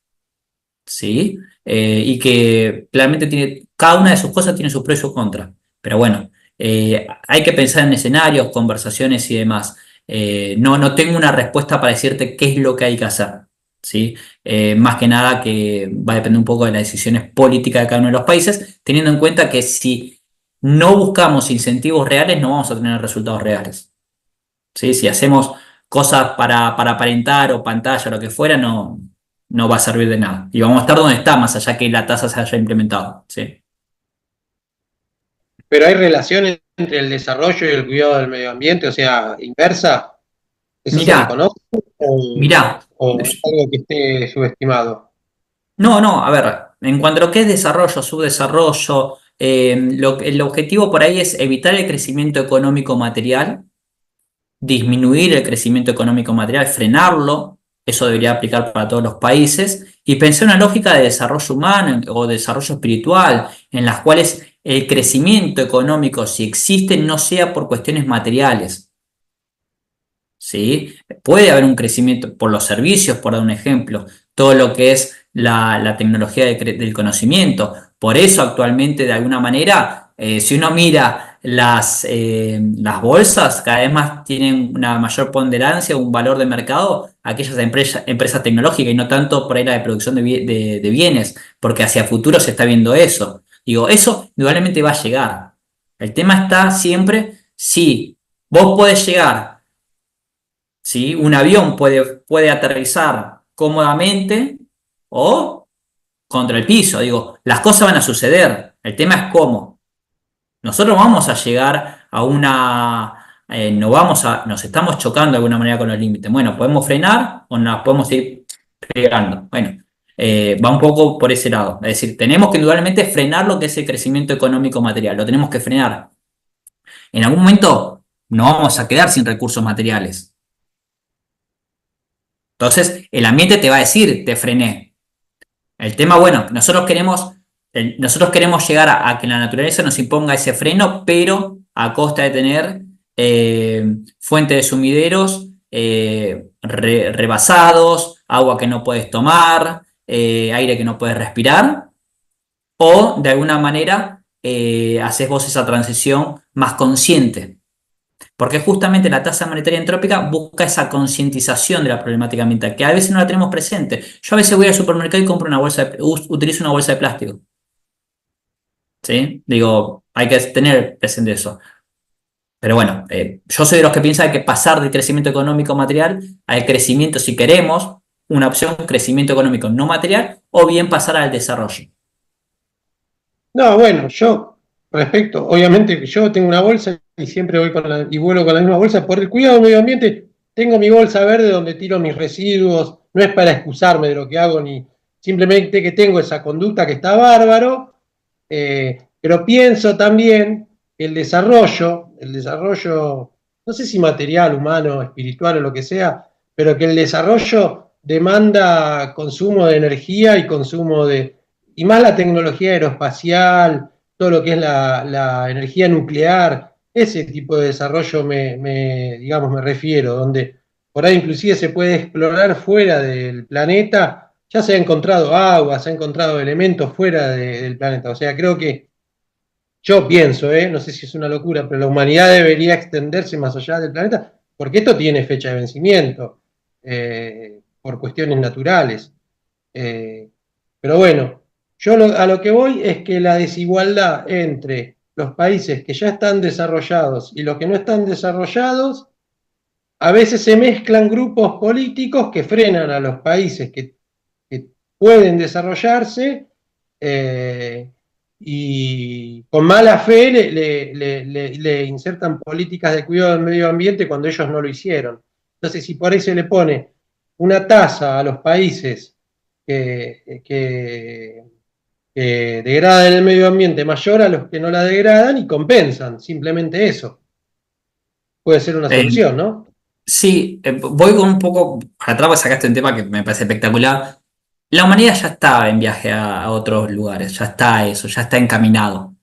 ¿sí? Y que claramente tiene, cada una de sus cosas tiene sus pros y sus contras. Pero bueno, hay que pensar en escenarios, conversaciones y demás. No tengo una respuesta para decirte qué es lo que hay que hacer, ¿sí? Más que nada que va a depender un poco de las decisiones políticas de cada uno de los países, teniendo en cuenta que si no buscamos incentivos reales, no vamos a tener resultados reales, ¿sí? Si hacemos cosas para aparentar o pantalla o lo que fuera, no va a servir de nada. Y vamos a estar donde está, más allá que la tasa se haya implementado, ¿sí? Pero hay relaciones entre el desarrollo y el cuidado del medio ambiente, o sea, inversa. ¿Eso se Mirá, reconoce o, mirá. o es algo que esté subestimado? No, a ver, en cuanto a lo que es desarrollo, subdesarrollo, el objetivo por ahí es evitar el crecimiento económico material, disminuir el crecimiento económico material, frenarlo, eso debería aplicar para todos los países, y pensar una lógica de desarrollo humano o desarrollo espiritual, en las cuales el crecimiento económico, si existe, no sea por cuestiones materiales. ¿Sí? Puede haber un crecimiento por los servicios, por dar un ejemplo, todo lo que es la tecnología del conocimiento. Por eso actualmente, de alguna manera, si uno mira las bolsas, cada vez más tienen una mayor ponderancia, un valor de mercado, aquellas empresas tecnológicas y no tanto por ahí la de producción de bienes, porque hacia futuro se está viendo eso. Digo, eso indudablemente va a llegar. El tema está siempre si vos podés llegar. ¿Sí? Un avión puede aterrizar cómodamente o contra el piso. Digo, las cosas van a suceder. El tema es cómo. Nosotros vamos a llegar a nos estamos chocando de alguna manera con los límites. Bueno, podemos frenar o nos podemos ir pegando. Bueno, va un poco por ese lado. Es decir, tenemos que indudablemente frenar lo que es el crecimiento económico material. Lo tenemos que frenar. En algún momento no vamos a quedar sin recursos materiales. Entonces, el ambiente te va a decir, te frené. El tema, bueno, nosotros queremos llegar a que la naturaleza nos imponga ese freno, pero a costa de tener fuentes de sumideros rebasados, agua que no puedes tomar, aire que no puedes respirar, o de alguna manera haces vos esa transición más consciente. Porque justamente la tasa monetaria entrópica busca esa concientización de la problemática ambiental, que a veces no la tenemos presente. Yo a veces voy al supermercado y compro utilizo una bolsa de plástico. ¿Sí? Digo, hay que tener presente eso. Pero bueno, yo soy de los que piensan que pasar del crecimiento económico material al crecimiento, si queremos, una opción, crecimiento económico no material, o bien pasar al desarrollo. No, bueno, yo respecto, obviamente que yo tengo una bolsa y siempre voy y vuelo con la misma bolsa por el cuidado del medio ambiente. Tengo mi bolsa verde donde tiro mis residuos, no es para excusarme de lo que hago ni simplemente que tengo esa conducta que está bárbaro, pero pienso también que el desarrollo, no sé si material, humano, espiritual o lo que sea, pero que el desarrollo demanda consumo de energía y consumo y más la tecnología aeroespacial, todo lo que es la energía nuclear, ese tipo de desarrollo digamos, me refiero, donde por ahí inclusive se puede explorar fuera del planeta, ya se ha encontrado agua, se ha encontrado elementos fuera del planeta, o sea, creo que yo pienso, no sé si es una locura, pero la humanidad debería extenderse más allá del planeta, porque esto tiene fecha de vencimiento, por cuestiones naturales. Pero bueno, a lo que voy es que la desigualdad entre los países que ya están desarrollados y los que no están desarrollados, a veces se mezclan grupos políticos que frenan a los países que pueden desarrollarse y con mala fe le insertan políticas de cuidado del medio ambiente cuando ellos no lo hicieron. Entonces, si por ahí se le pone una tasa a los países que degradan el medio ambiente mayor a los que no la degradan y compensan, simplemente eso. Puede ser una solución, ¿no? Sí, voy con un poco para atrás, porque sacaste un tema que me parece espectacular. la humanidad ya está en viaje a otros lugares, ya está eso, ya está encaminado.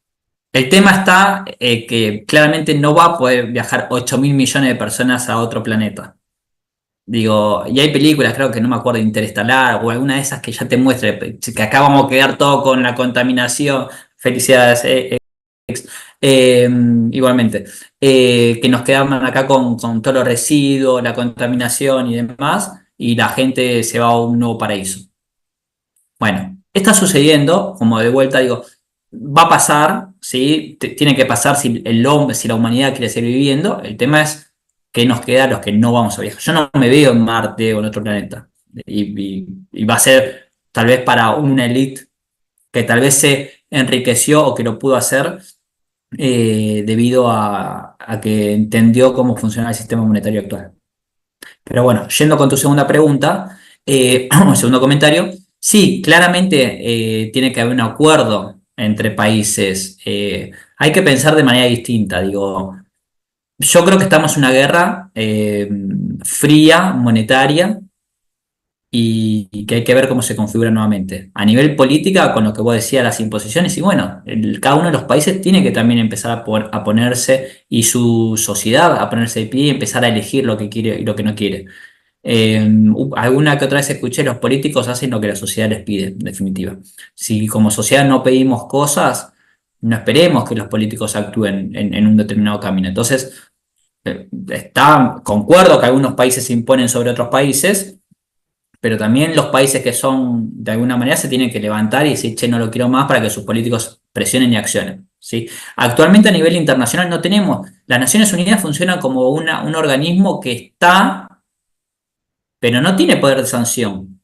El tema está que claramente no va a poder viajar 8.000 millones de personas a otro planeta. Digo, y hay películas, creo que no me acuerdo, Interestelar o alguna de esas que ya te muestra que acá vamos a quedar todo con la contaminación. Felicidades, eh, igualmente. Que nos quedamos acá con todos los residuos, la contaminación y demás, y la gente se va a un nuevo paraíso. Bueno, está sucediendo, como de vuelta digo, va a pasar, ¿sí? Tiene que pasar si el hombre, si la humanidad quiere seguir viviendo. El tema es qué nos queda a los que no vamos a viajar. Yo no me veo en Marte o en otro planeta. Y va a ser tal vez para una élite que tal vez se enriqueció o que lo pudo hacer debido a que entendió cómo funciona el sistema monetario actual. Pero bueno, yendo con tu segunda pregunta, o segundo comentario, sí, claramente tiene que haber un acuerdo entre países. Hay que pensar de manera distinta. Digo, yo creo que estamos en una guerra fría, monetaria, y que hay que ver cómo se configura nuevamente. A nivel política, con lo que vos decías, las imposiciones, y bueno, cada uno de los países tiene que también empezar a ponerse, y su sociedad a ponerse de pie y empezar a elegir lo que quiere y lo que no quiere. Alguna que otra vez escuché, los políticos hacen lo que la sociedad les pide, en definitiva. Si como sociedad no pedimos cosas, no esperemos que los políticos actúen en un determinado camino. Entonces, concuerdo que algunos países se imponen sobre otros países, pero también los países que son, de alguna manera, se tienen que levantar y decir, che, no lo quiero más para que sus políticos presionen y accionen. ¿Sí? Actualmente a nivel internacional no tenemos, las Naciones Unidas funcionan como un organismo que está, pero no tiene poder de sanción.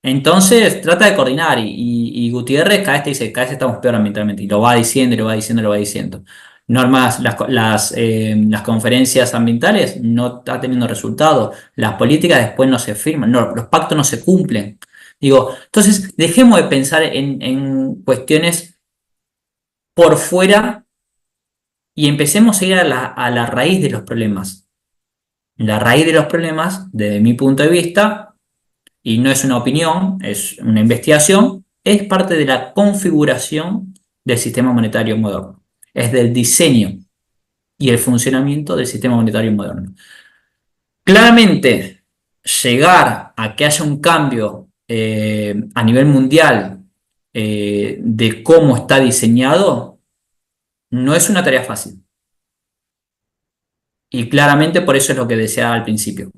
Entonces trata de coordinar y Gutiérrez cada vez te dice, cada vez estamos peor ambientalmente, y lo va diciendo, y lo va diciendo, y lo va diciendo. Normas, las conferencias ambientales no está teniendo resultados, las políticas después no se firman, no, los pactos no se cumplen. Digo, entonces dejemos de pensar en cuestiones por fuera y empecemos a ir a la raíz de los problemas. La raíz de los problemas, desde mi punto de vista, y no es una opinión, es una investigación, es parte de la configuración del sistema monetario moderno. Es del diseño y el funcionamiento del sistema monetario moderno. Claramente, llegar a que haya un cambio a nivel mundial de cómo está diseñado no es una tarea fácil. Y claramente por eso es lo que deseaba al principio.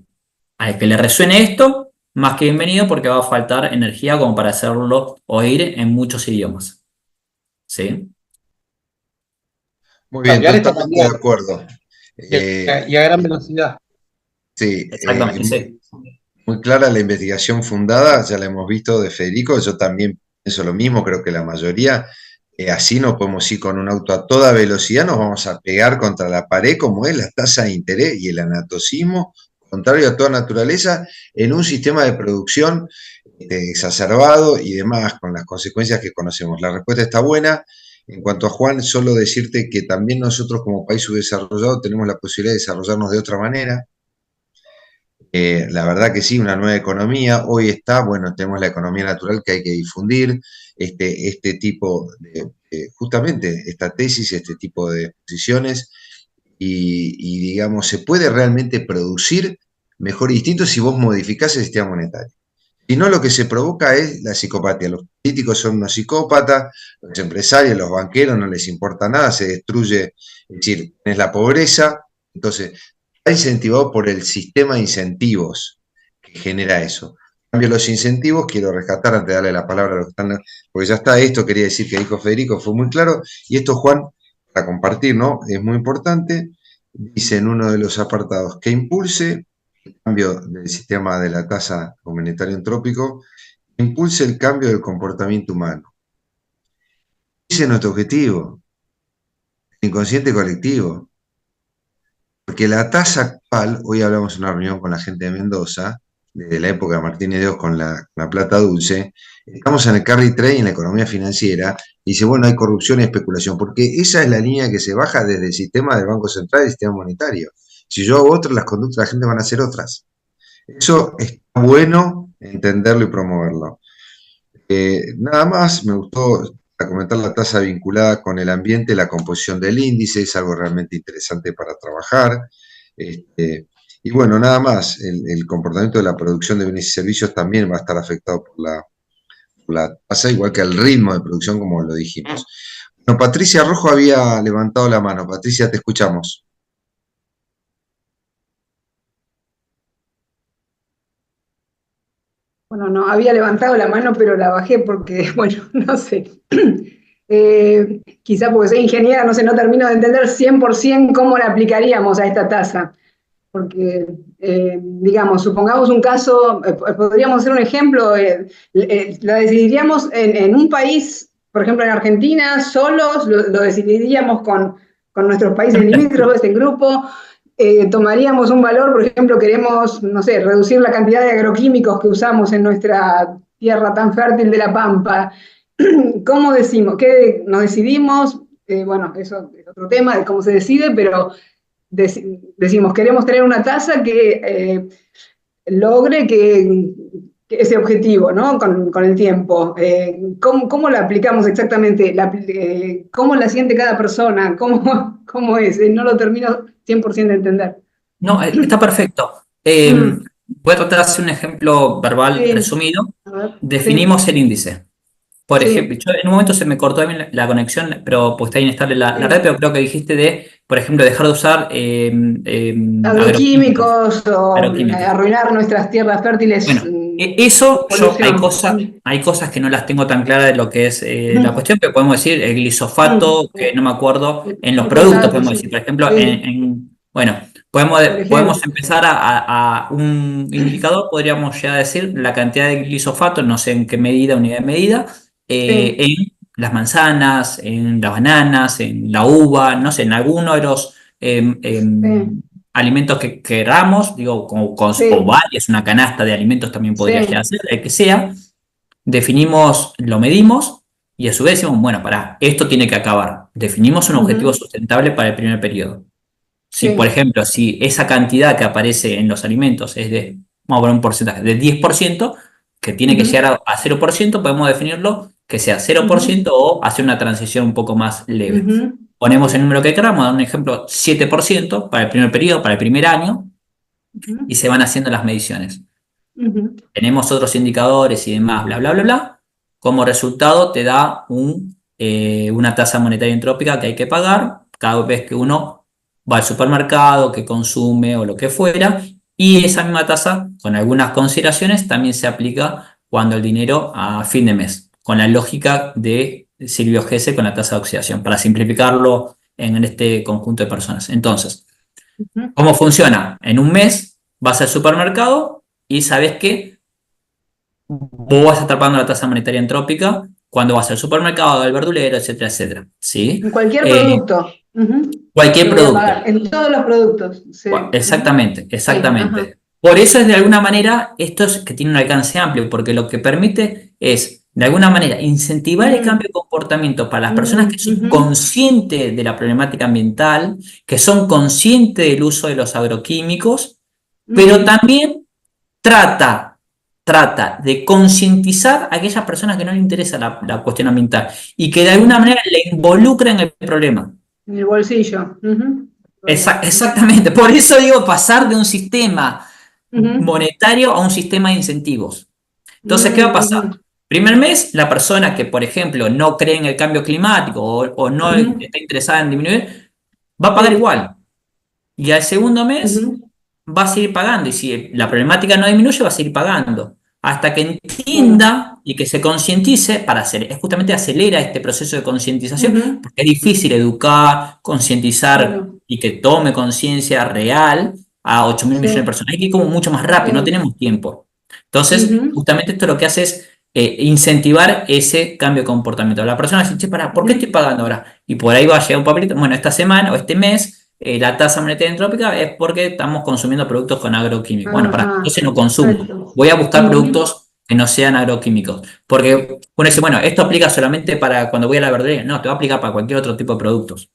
Al que le resuene esto, más que bienvenido, porque va a faltar energía como para hacerlo oír en muchos idiomas. ¿Sí? Muy bien, Cambiar esta totalmente de manera acuerdo. Eh, y a gran velocidad. sí, Exactamente, sí. muy clara la investigación fundada, ya la hemos visto de Federico, yo también pienso lo mismo, creo que la mayoría, así no podemos ir con un auto a toda velocidad, nos vamos a pegar contra la pared como es la tasa de interés y el anatocismo, contrario a toda naturaleza, en un sistema de producción exacerbado y demás, con las consecuencias que conocemos. La respuesta está buena. En cuanto a Juan, solo decirte que también nosotros como país subdesarrollado tenemos la posibilidad de desarrollarnos de otra manera. La verdad que sí, una nueva economía. Hoy está, bueno, tenemos la economía natural que hay que difundir, este tipo justamente esta tesis, este tipo de posiciones, y digamos, se puede realmente producir mejor y distinto si vos modificás el sistema monetario. Si no, lo que se provoca es la psicopatía. Los políticos son unos psicópatas, los empresarios, los banqueros, no les importa nada, se destruye, es decir, es la pobreza. Entonces, está incentivado por el sistema de incentivos que genera eso. En cambio, los incentivos, quiero rescatar antes de darle la palabra a los que están, porque ya está, esto quería decir que dijo Federico, fue muy claro, y esto, Juan, para compartir, ¿no? Es muy importante, dice en uno de los apartados, que impulse el cambio del sistema de la tasa monetaria entrópico, impulse el cambio del comportamiento humano. Ese es nuestro objetivo, el inconsciente colectivo. Porque la tasa actual, hoy hablamos en una reunión con la gente de Mendoza, desde la época de Martínez de Oz con la plata dulce, estamos en el carry trade, en la economía financiera, y dice, bueno, hay corrupción y especulación, porque esa es la línea que se baja desde el sistema del Banco Central y el sistema monetario. Si yo hago otras, las conductas de la gente van a ser otras. Eso está bueno entenderlo y promoverlo. Nada más, me gustó comentar la tasa vinculada con el ambiente, la composición del índice, es algo realmente interesante para trabajar. Y bueno, nada más, el comportamiento de la producción de bienes y servicios también va a estar afectado por la tasa, igual que el ritmo de producción, como lo dijimos. Bueno, Patricia Rojo había levantado la mano. Patricia, te escuchamos. Bueno, no, había levantado la mano, pero la bajé porque, bueno, no sé. Quizá porque soy ingeniera, no sé, no termino de entender 100% cómo la aplicaríamos a esta tasa. Porque, digamos, supongamos un caso, podríamos hacer un ejemplo, la decidiríamos en un país, por ejemplo en Argentina, solos, lo decidiríamos con nuestros países limítrofes, en grupo, tomaríamos un valor, por ejemplo, queremos, no sé, reducir la cantidad de agroquímicos que usamos en nuestra tierra tan fértil de La Pampa. ¿Cómo decimos? ¿Qué nos decidimos? Bueno, eso es otro tema de cómo se decide, pero decimos, queremos tener una tasa que logre que ese objetivo, ¿no? Con el tiempo. ¿Cómo la aplicamos exactamente? ¿Cómo la siente cada persona? ¿Cómo es? No lo termino 100% de entender. No, está perfecto. Voy a tratar de hacer un ejemplo verbal Sí, resumido. a ver, Definimos el índice. Por ejemplo, sí, en un momento se me cortó también la conexión, pero pues está inestable la red, sí. pero creo que dijiste de, por ejemplo, dejar de usar agroquímicos. Agroquímicos o Agroquímicos. arruinar nuestras tierras fértiles, Bueno, eso yo polución. hay cosas que no las tengo tan claras de lo que es la cuestión, pero podemos decir el glisofato, que no me acuerdo, en los productos Glifosato, podemos sí. decir, por ejemplo, Sí, bueno, podemos, por podemos ejemplo. empezar a un indicador, podríamos ya decir la cantidad de glisofato, no sé en qué medida, unidad de medida, Sí, en las manzanas, en las bananas, en la uva, no sé, en alguno de los sí, alimentos que queramos, digo, o sí, varias, una canasta de alimentos también podría llegar a sí. ser, el que sea, definimos, lo medimos y a su vez decimos, bueno, para esto tiene que acabar. Definimos un objetivo Ujú, sustentable para el primer periodo. Si, por sí. ejemplo, si esa cantidad que aparece en los alimentos es de, vamos a poner un porcentaje, de 10%, que tiene que Ujú, llegar a 0%, podemos definirlo que sea cero por ujú, ciento o hacer una transición un poco más leve. ujú, Ponemos el número que queramos, dar un ejemplo, 7% para el primer periodo, para el primer año, y ujú, se van haciendo las mediciones. ujú, Tenemos otros indicadores y demás, bla, bla, bla, bla. Como resultado te da una tasa monetaria entrópica que hay que pagar cada vez que uno va al supermercado, que consume o lo que fuera. Y esa misma tasa, con algunas consideraciones, también se aplica cuando el dinero a fin de mes, con la lógica de Silvio Gesell con la tasa de oxidación, para simplificarlo en este conjunto de personas. Entonces, ujú, ¿cómo funciona? En un mes vas al supermercado y sabes que vos vas a estar pagando la tasa monetaria entrópica cuando vas al supermercado, al verdulero, etcétera, etcétera. ¿Sí? en cualquier Eh, producto. Ujú, cualquier lo voy a producto. pagar. En todos los productos. Sí. Ujú, Exactamente, sí, ajá. exactamente. Por eso es de alguna manera, esto es que tiene un alcance amplio, porque lo que permite es, de alguna manera, incentivar el cambio Mm, de comportamiento para las personas mm, que son ujú, conscientes de la problemática ambiental, que son conscientes del uso de los agroquímicos, pero ujú, también trata, trata de concientizar a aquellas personas que no les interesa la cuestión ambiental y que de alguna ujú. manera le involucran en el problema. En el bolsillo. Ujú, ujú, Exactamente, por eso digo pasar de un sistema ujú, monetario a un sistema de incentivos. Entonces, ¿qué va a mm, pasar? ujú, Primer mes, la persona que, por ejemplo, no cree en el cambio climático o no ujú, está interesada en disminuir, va a pagar sí, igual. Y al segundo mes ujú, va a seguir pagando. Y si la problemática no disminuye, va a seguir pagando. Hasta que claro. entienda y que se concientice para hacer, es justamente acelera este proceso de concientización, Ujú, porque es difícil educar, concientizar claro. y que tome conciencia real a 8.000 millones de Sí, personas. Hay que ir como mucho más rápido, no sí. tenemos tiempo. Entonces, Ujú, justamente esto lo que hace es incentivar ese cambio de comportamiento. La persona dice, che, pará, ¿por qué estoy ujú, pagando ahora? Y por ahí va a llegar un papelito, bueno, esta semana o este mes la tasa monetaria entrópica es porque estamos consumiendo productos con agroquímicos. Bueno, para ajá, entonces no consumo. perfecto. Voy a buscar Ujú, productos que no sean agroquímicos. Porque uno dice, bueno, esto aplica solamente para cuando voy a la verdulería. No, te va a aplicar para cualquier otro tipo de productos.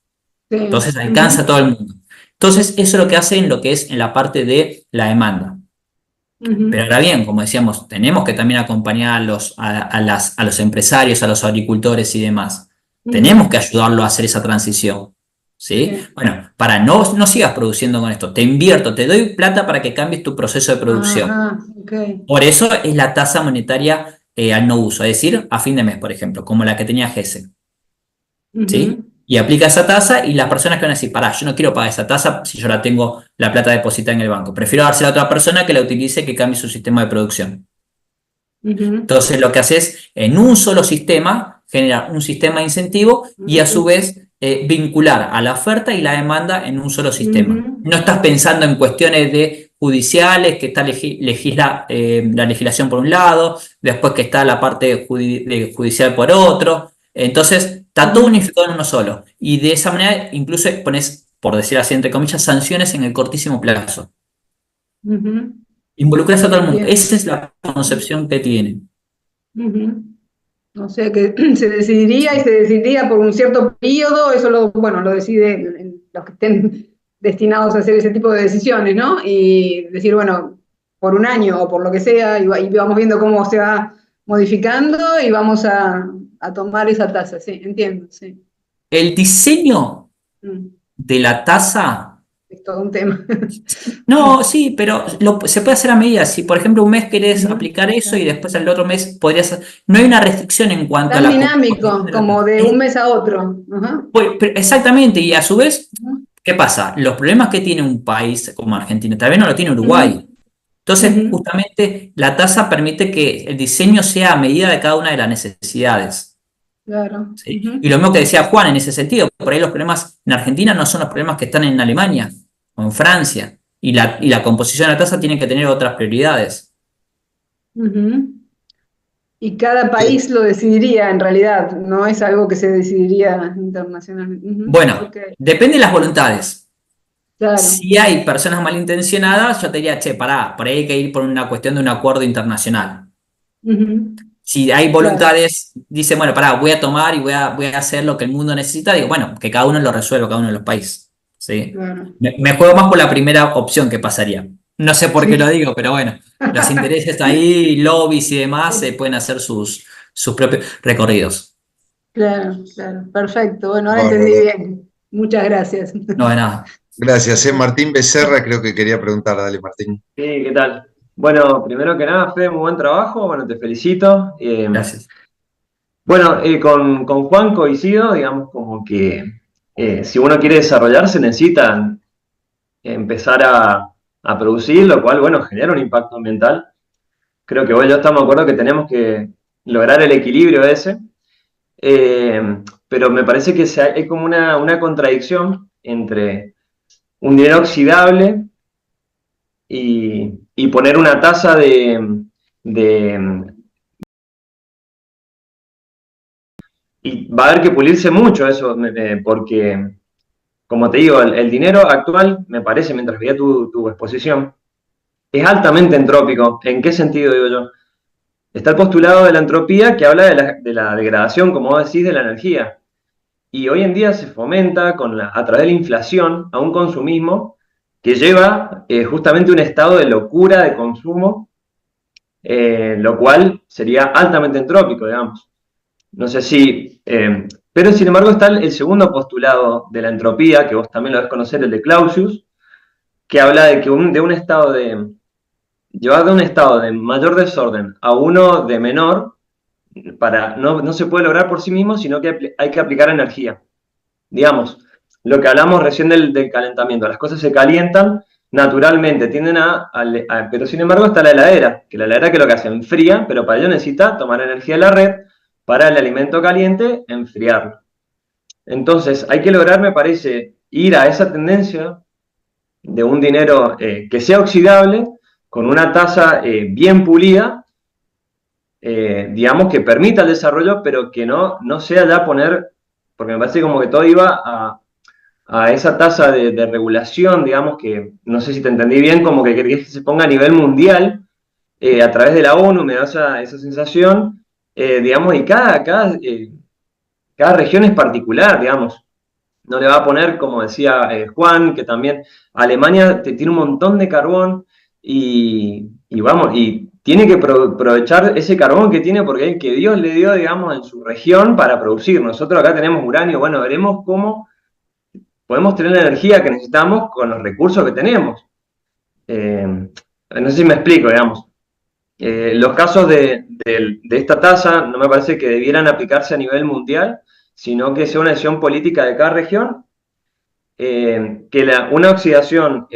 sí. Entonces alcanza a Ujú, todo el mundo. Entonces, eso es lo que hace en lo que es en la parte de la demanda. Pero ahora bien, como decíamos, tenemos que también acompañar a los empresarios, a los agricultores y demás. Tenemos que ayudarlo a hacer esa transición. ¿Sí? Sí. Bueno, para no sigas produciendo con esto. Te invierto, te doy plata para que cambies tu proceso de producción. Ajá, ok. Por eso es la tasa monetaria al no uso, es decir, a fin de mes, por ejemplo, como la que tenía GESE. ¿Sí? Ujú, Y aplica esa tasa y las personas que van a decir, pará, yo no quiero pagar esa tasa si yo la tengo la plata depositada en el banco. Prefiero dársela a otra persona que la utilice, que cambie su sistema de producción. ujú, Entonces lo que haces en un solo sistema, genera un sistema de incentivo y a su ujú, vez vincular a la oferta y la demanda en un solo sistema. ujú, No estás pensando en cuestiones de judiciales, que está la legislación por un lado, después que está la parte judicial por otro. Entonces está todo ujú, unificado en uno solo. Y de esa manera incluso pones, por decir así, entre comillas, sanciones en el cortísimo plazo. ujú. Involucras a todo el mundo. Entiendo. Esa es la concepción que tienen. Ujú. O sea que se decidiría por un cierto periodo, eso bueno, lo decide los que estén destinados a hacer ese tipo de decisiones, ¿no? Y decir, bueno, por un año o por lo que sea, y vamos viendo cómo se va modificando y vamos a tomar esa tasa, sí, entiendo, sí. El diseño Mm, de la tasa, es todo un tema. no, sí, pero se puede hacer a medida. Si, por ejemplo, un mes querés Ujú, aplicar eso y claro. después el otro mes podrías. No hay una restricción en cuanto a Tan la composición dinámico de la como tasa. de un mes a otro. Ajá. Exactamente, y a su vez, Ujú, ¿qué pasa? Los problemas que tiene un país como Argentina, tal vez no lo tiene ujú, Uruguay. Entonces, ujú, justamente, la tasa permite que el diseño sea a medida de cada una de las necesidades. claro. ¿Sí? Y Ujú, lo mismo que decía Juan en ese sentido, por ahí los problemas en Argentina no son los problemas que están en Alemania o en Francia, y la composición de la tasa tiene que tener otras prioridades. ujú. Y cada Sí, país lo decidiría en realidad, no es algo que se decidiría internacionalmente. Ujú, Bueno, ok, depende de las voluntades. claro. Si hay personas malintencionadas, yo te diría, che, pará, por ahí hay que ir por una cuestión de un acuerdo internacional. Ujú, Si hay claro, voluntades, dice, bueno, pará, voy a tomar y voy a hacer lo que el mundo necesita, digo, bueno, que cada uno lo resuelva, cada uno de los países. ¿Sí? claro. Me juego más por la primera opción que pasaría. No sé por qué lo Sí. digo, pero bueno, los intereses ahí, lobbies y demás, pueden hacer sus propios recorridos. Claro, claro, perfecto. Bueno, ahora entendí bárbaro. bien. Muchas gracias. No de nada. Gracias, Martín Becerra, creo que quería preguntar. Dale, Martín. Sí, ¿qué tal? Bueno, primero que nada, Fede, muy buen trabajo, bueno, te felicito. Gracias. Bueno, con Juan coincido, digamos, como que si uno quiere desarrollarse necesita empezar a producir, lo cual, bueno, genera un impacto ambiental. Creo que vos y yo estamos de acuerdo que tenemos que lograr el equilibrio ese, pero me parece que hay como una contradicción entre un dinero oxidable y poner una tasa de, y va a haber que pulirse mucho eso, porque, como te digo, el dinero actual, me parece, mientras veía tu exposición, es altamente entrópico. ¿En qué sentido digo yo? Está el postulado de la entropía que habla de la degradación, como vos decís, de la energía. Y hoy en día se fomenta a través de la inflación a un consumismo que lleva justamente un estado de locura de consumo, lo cual sería altamente entrópico, digamos. No sé si. Pero sin embargo está el segundo postulado de la entropía, que vos también lo debes conocer, el de Clausius, que habla de que de un estado llevar de un estado de mayor desorden a uno de menor, no se puede lograr por sí mismo, sino que hay que aplicar energía. Digamos, lo que hablamos recién del calentamiento, las cosas se calientan naturalmente, tienden pero sin embargo está la heladera, que lo que hace enfría, pero para ello necesita tomar energía de la red para el alimento caliente enfriarlo. Entonces, hay que lograr, me parece, ir a esa tendencia de un dinero que sea oxidable, con una tasa bien pulida, digamos, que permita el desarrollo, pero que no sea ya poner, porque me parece como que todo iba a esa tasa de regulación, digamos, que no sé si te entendí bien, como que querés que se ponga a nivel mundial, a través de la ONU, me da esa sensación, digamos, y cada región es particular, digamos. No le va a poner, como decía Juan, que también Alemania tiene un montón de carbón y vamos, y tiene que aprovechar ese carbón que tiene porque el que Dios le dio, digamos, en su región para producir. Nosotros acá tenemos uranio, bueno, veremos cómo podemos tener la energía que necesitamos con los recursos que tenemos. No sé si me explico, digamos. Los casos de esta tasa no me parece que debieran aplicarse a nivel mundial, sino que sea una decisión política de cada región, que una oxidación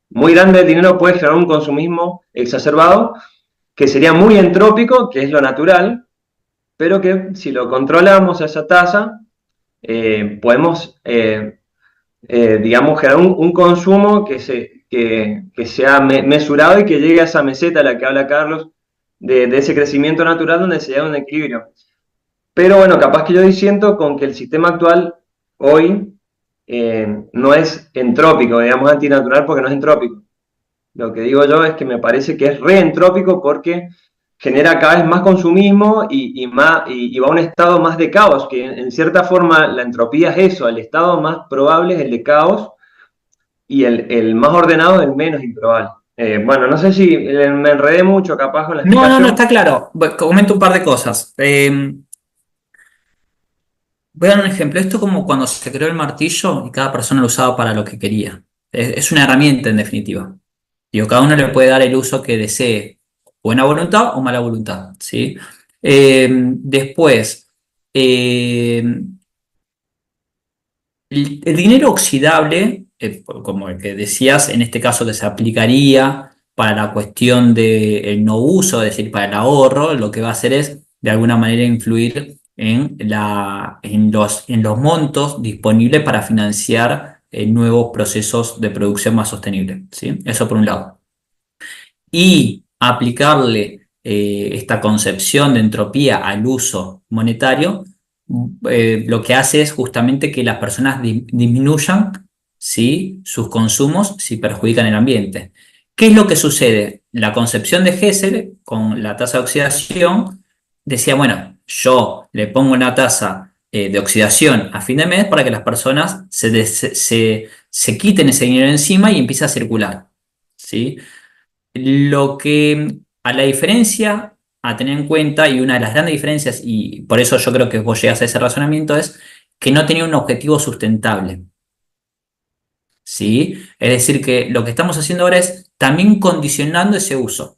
muy grande del dinero puede generar un consumismo exacerbado, que sería muy entrópico, que es lo natural, pero que si lo controlamos a esa tasa, podemos, digamos, generar un consumo que sea mesurado y que llegue a esa meseta a la que habla Carlos, de ese crecimiento natural donde se llega a un equilibrio. Pero bueno, capaz que yo disiento con que el sistema actual hoy no es entrópico, digamos antinatural porque no es entrópico. Lo que digo yo es que me parece que es reentrópico porque genera cada vez más consumismo y va a un estado más de caos, que en cierta forma la entropía es eso, el estado más probable es el de caos y el más ordenado es el menos improbable. Bueno, no sé si me enredé mucho capaz con la No, explicación. está claro. Comento un par de cosas. Voy a dar un ejemplo. Esto es como cuando se creó el martillo y cada persona lo usaba para lo que quería. Es una herramienta en definitiva. Digo, cada uno le puede dar el uso que desee, buena voluntad o mala voluntad, ¿sí? Después, eh, el dinero oxidable, como el que decías, en este caso que se aplicaría para la cuestión del no uso, es decir, para el ahorro, lo que va a hacer es de alguna manera influir en los montos disponibles para financiar nuevos procesos de producción más sostenibles, ¿sí? Eso por un lado. Y aplicarle esta concepción de entropía al uso monetario, lo que hace es justamente que las personas disminuyan, ¿sí?, sus consumos si perjudican el ambiente. ¿Qué es lo que sucede? La concepción de Hessel con la tasa de oxidación decía, bueno, yo le pongo una tasa de oxidación a fin de mes para que las personas se quiten ese dinero encima y empiece a circular, ¿sí? Lo que a la diferencia a tener en cuenta, y una de las grandes diferencias, y por eso yo creo que vos llegas a ese razonamiento, es que no tenía un objetivo sustentable. ¿Sí? Es decir, que lo que estamos haciendo ahora es también condicionando ese uso.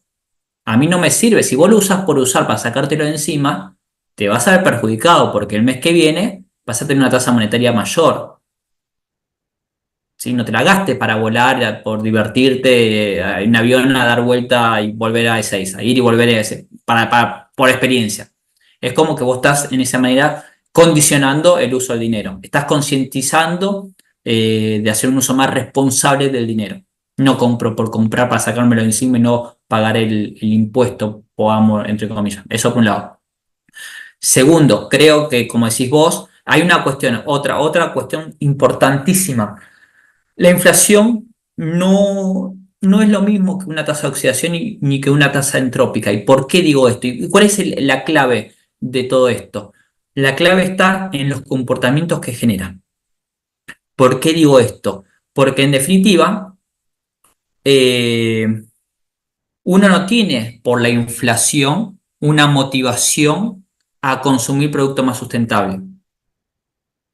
A mí no me sirve, si vos lo usas por usar para sacártelo de encima, te vas a ver perjudicado porque el mes que viene vas a tener una tasa monetaria mayor. ¿Sí? No te la gastes para volar, por divertirte en avión a dar vuelta y volver a Ezeiza, ir y volver a ese, por experiencia. Es como que vos estás en esa manera condicionando el uso del dinero. Estás concientizando de hacer un uso más responsable del dinero. No compro por comprar para sacármelo de encima y no pagar el impuesto, pongamos entre comillas. Eso por un lado. Segundo, creo que, como decís vos, hay una cuestión, otra cuestión importantísima. La inflación no es lo mismo que una tasa de oxidación ni que una tasa entrópica. ¿Y por qué digo esto? ¿Y cuál es la clave de todo esto? La clave está en los comportamientos que generan. ¿Por qué digo esto? Porque en definitiva, eh, uno no tiene por la inflación una motivación a consumir productos más sustentables.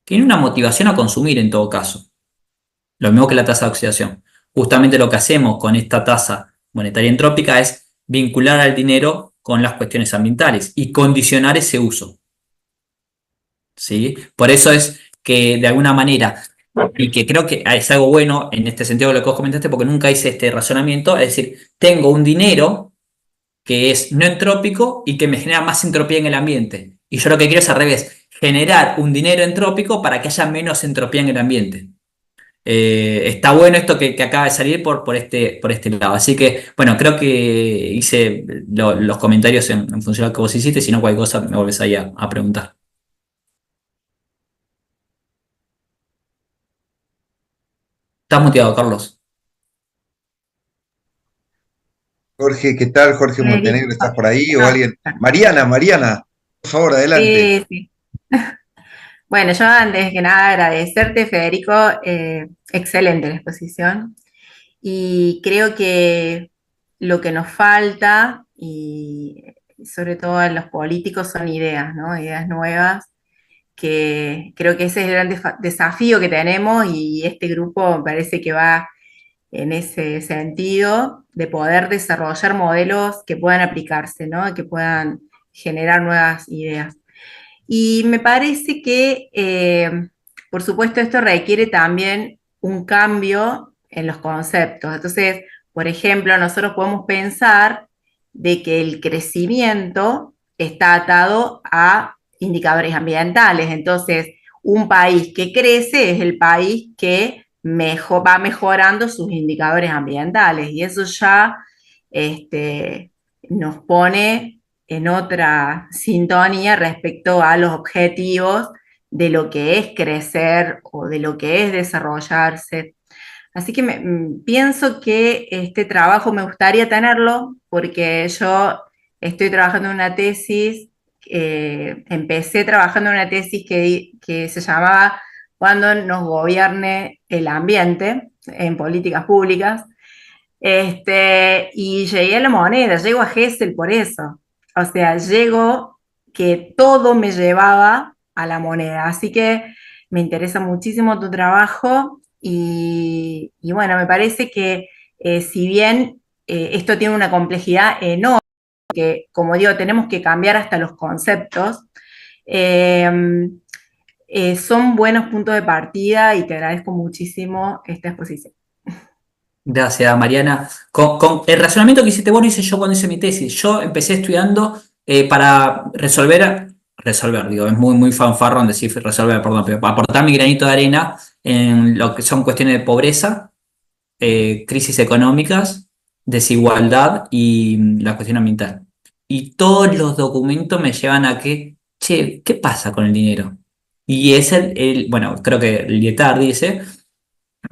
Tiene una motivación a consumir en todo caso. Lo mismo que la tasa de oxidación. Justamente lo que hacemos con esta tasa monetaria entrópica es vincular al dinero con las cuestiones ambientales y condicionar ese uso. ¿Sí? Por eso es que de alguna manera, y que creo que es algo bueno en este sentido de lo que vos comentaste, porque nunca hice este razonamiento, es decir, tengo un dinero que es no entrópico y que me genera más entropía en el ambiente. Y yo lo que quiero es al revés, generar un dinero entrópico para que haya menos entropía en el ambiente. Está bueno esto que acaba de salir por este lado. Así que, bueno, creo que hice los comentarios en función de lo que vos hiciste. Si no, cualquier cosa me volvés ahí a preguntar. Estás muteado, Carlos. Jorge, ¿qué tal? Jorge Montenegro, ¿estás por ahí? ¿O No, alguien? Mariana, por favor, adelante. sí, sí. Bueno, yo antes que nada agradecerte, Federico, excelente la exposición. y creo que lo que nos falta, y sobre todo a los políticos, son ideas, ¿no? Ideas nuevas, que creo que ese es el gran desafío que tenemos y este grupo me parece que va en ese sentido de poder desarrollar modelos que puedan aplicarse, ¿no? Que puedan generar nuevas ideas. Y me parece que, por supuesto, esto requiere también un cambio en los conceptos. Entonces, por ejemplo, nosotros podemos pensar de que el crecimiento está atado a indicadores ambientales. Entonces, un país que crece es el país que va mejorando sus indicadores ambientales. Y eso ya nos pone en otra sintonía respecto a los objetivos de lo que es crecer o de lo que es desarrollarse. Así que pienso que este trabajo me gustaría tenerlo porque yo estoy trabajando en una tesis, empecé trabajando en una tesis que se llamaba Cuando nos gobierne el ambiente en políticas públicas. Y llegué a la moneda, llego a Gesell por eso. O sea, llego que todo me llevaba a la moneda. Así que me interesa muchísimo tu trabajo y bueno, me parece que si bien esto tiene una complejidad enorme, que como digo, tenemos que cambiar hasta los conceptos, eh, son buenos puntos de partida y te agradezco muchísimo esta exposición. Gracias, Mariana. Con el razonamiento que hiciste vos lo hice yo cuando hice mi tesis. Yo empecé estudiando para resolver, digo, es muy fanfarrón decir resolver, perdón, pero para aportar mi granito de arena en lo que son cuestiones de pobreza, crisis económicas, desigualdad y la cuestión ambiental. Y todos los documentos me llevan a que, che, ¿qué pasa con el dinero? Y es bueno, creo que Lyotard dice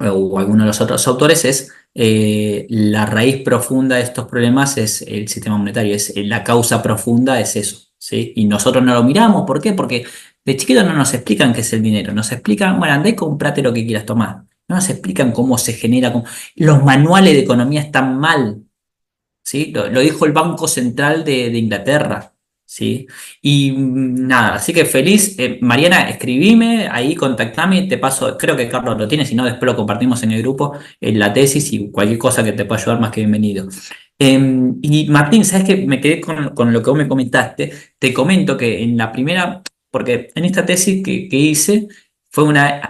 o alguno de los otros autores, es la raíz profunda de estos problemas es el sistema monetario, la causa profunda es eso, ¿sí? Y nosotros no lo miramos, ¿por qué? Porque de chiquitos no nos explican qué es el dinero, nos explican, bueno, andá y comprate lo que quieras tomar, no nos explican cómo se genera, los manuales de economía están mal, ¿sí? Lo dijo el Banco Central de Inglaterra, ¿sí? Y nada, así que feliz. Mariana, escribime, ahí contactame, te paso, creo que Carlos lo tiene, si no después lo compartimos en el grupo, en la tesis y cualquier cosa que te pueda ayudar, más que bienvenido. Y Martín, ¿sabes qué? Me quedé con lo que vos me comentaste. Te comento que en la primera, porque en esta tesis que hice fue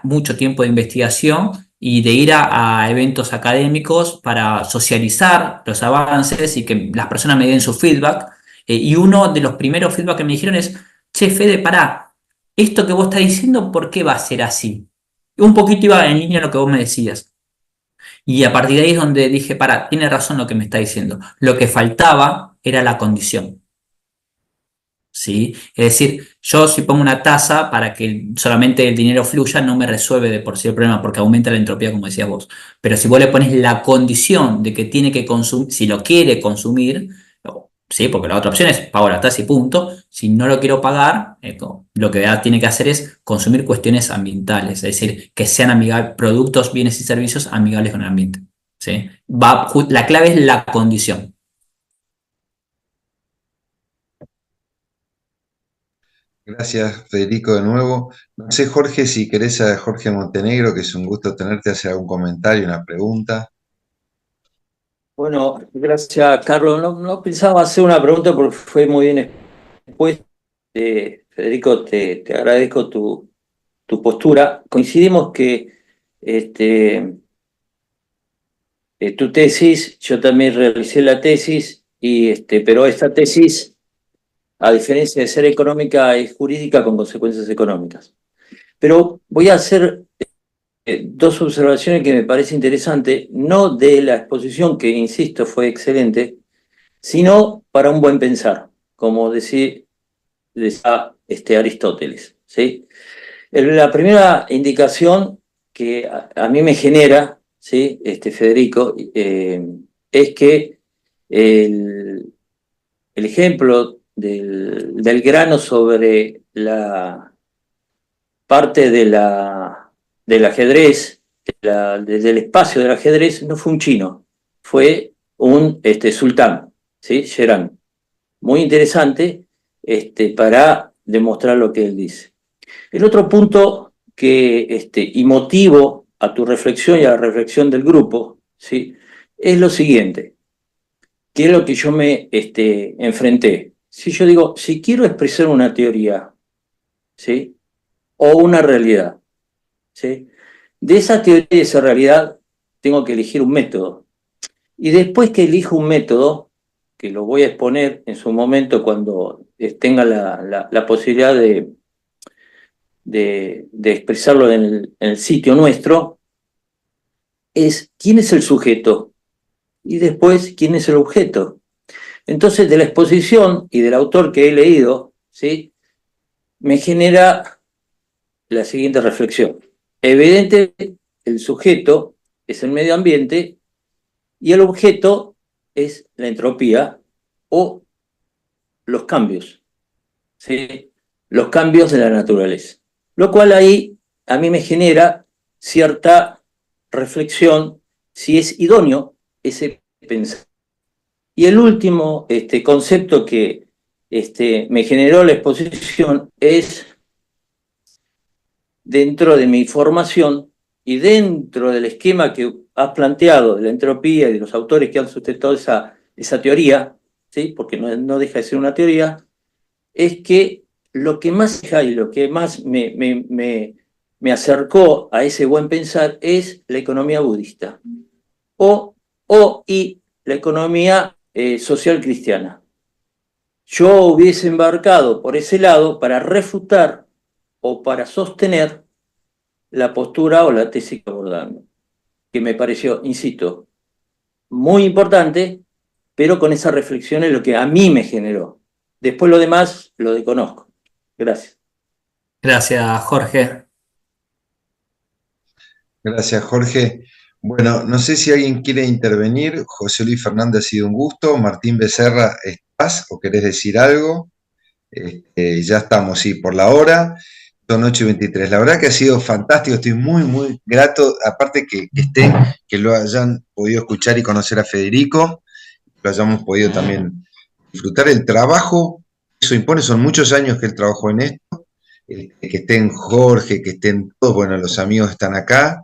mucho tiempo de investigación y de ir a eventos académicos para socializar los avances y que las personas me den su feedback. Y uno de los primeros feedback que me dijeron es, che, Fede, pará, esto que vos estás diciendo, ¿por qué va a ser así? Un poquito iba en línea a lo que vos me decías. Y a partir de ahí es donde dije, pará, tiene razón lo que me está diciendo. Lo que faltaba era la condición. ¿Sí? Es decir, yo si pongo una tasa para que solamente el dinero fluya, no me resuelve de por sí el problema porque aumenta la entropía, como decías vos. Pero si vos le pones la condición de que tiene que consumir, si lo quiere consumir, sí, porque la otra opción es pago la tasa y punto. Si no lo quiero pagar, lo que tiene que hacer es consumir cuestiones ambientales, es decir, que sean amigables, productos, bienes y servicios amigables con el ambiente. ¿Sí? La clave es la condición. Gracias, Federico, de nuevo. No sé, Jorge, si querés a Jorge Montenegro, que es un gusto tenerte, hacer algún comentario, una pregunta. Bueno, gracias, Carlos. No pensaba hacer una pregunta porque fue muy bien expuesta. Federico, te agradezco tu postura. Coincidimos que este, tu tesis, yo también realicé la tesis, pero esta tesis, a diferencia de ser económica, es jurídica con consecuencias económicas. Pero voy a hacer dos observaciones que me parece interesante, no de la exposición, que insisto, fue excelente, sino para un buen pensar, como decía Aristóteles, ¿sí? La primera indicación que a mí me genera, ¿sí? Federico, es que el, el ejemplo del grano sobre la parte del ajedrez del espacio del ajedrez no fue un chino, fue un sultán, ¿sí? Sherán. Muy interesante para demostrar lo que él dice. El otro punto y motivo a tu reflexión y a la reflexión del grupo, ¿sí? Es lo siguiente, que es lo que yo me enfrenté. Si yo digo, si quiero expresar una teoría, ¿sí? O una realidad, ¿sí? De esa teoría y de esa realidad tengo que elegir un método. Y después que elijo un método, que lo voy a exponer en su momento cuando tenga la posibilidad de expresarlo en el sitio nuestro, es quién es el sujeto y después quién es el objeto. Entonces, de la exposición y del autor que he leído, ¿sí? Me genera la siguiente reflexión. Evidentemente, el sujeto es el medio ambiente y el objeto es la entropía o los cambios, ¿sí? Los cambios de la naturaleza. Lo cual ahí a mí me genera cierta reflexión si es idóneo ese pensamiento. Y el último concepto que me generó la exposición es, dentro de mi formación y dentro del esquema que has planteado de la entropía y de los autores que han sustentado esa teoría, ¿sí? Porque no deja de ser una teoría, es que lo que más y lo que más me acercó a ese buen pensar es la economía budista y la economía social cristiana. Yo hubiese embarcado por ese lado para refutar o para sostener la postura o la tesis que abordando, que me pareció, insisto, muy importante, pero con esa reflexión es lo que a mí me generó. Después lo demás lo desconozco. Gracias. Gracias, Jorge. Gracias, Jorge. Bueno, no sé si alguien quiere intervenir. José Luis Fernández, ha sido un gusto. Martín Becerra, ¿estás o querés decir algo? Ya estamos, sí, por la hora. Son 8:23. La verdad que ha sido fantástico, estoy muy, muy grato. Aparte que lo hayan podido escuchar y conocer a Federico, lo hayamos podido también disfrutar. El trabajo, eso impone, son muchos años que él trabajó en esto. Que estén Jorge, que estén todos, bueno, los amigos están acá.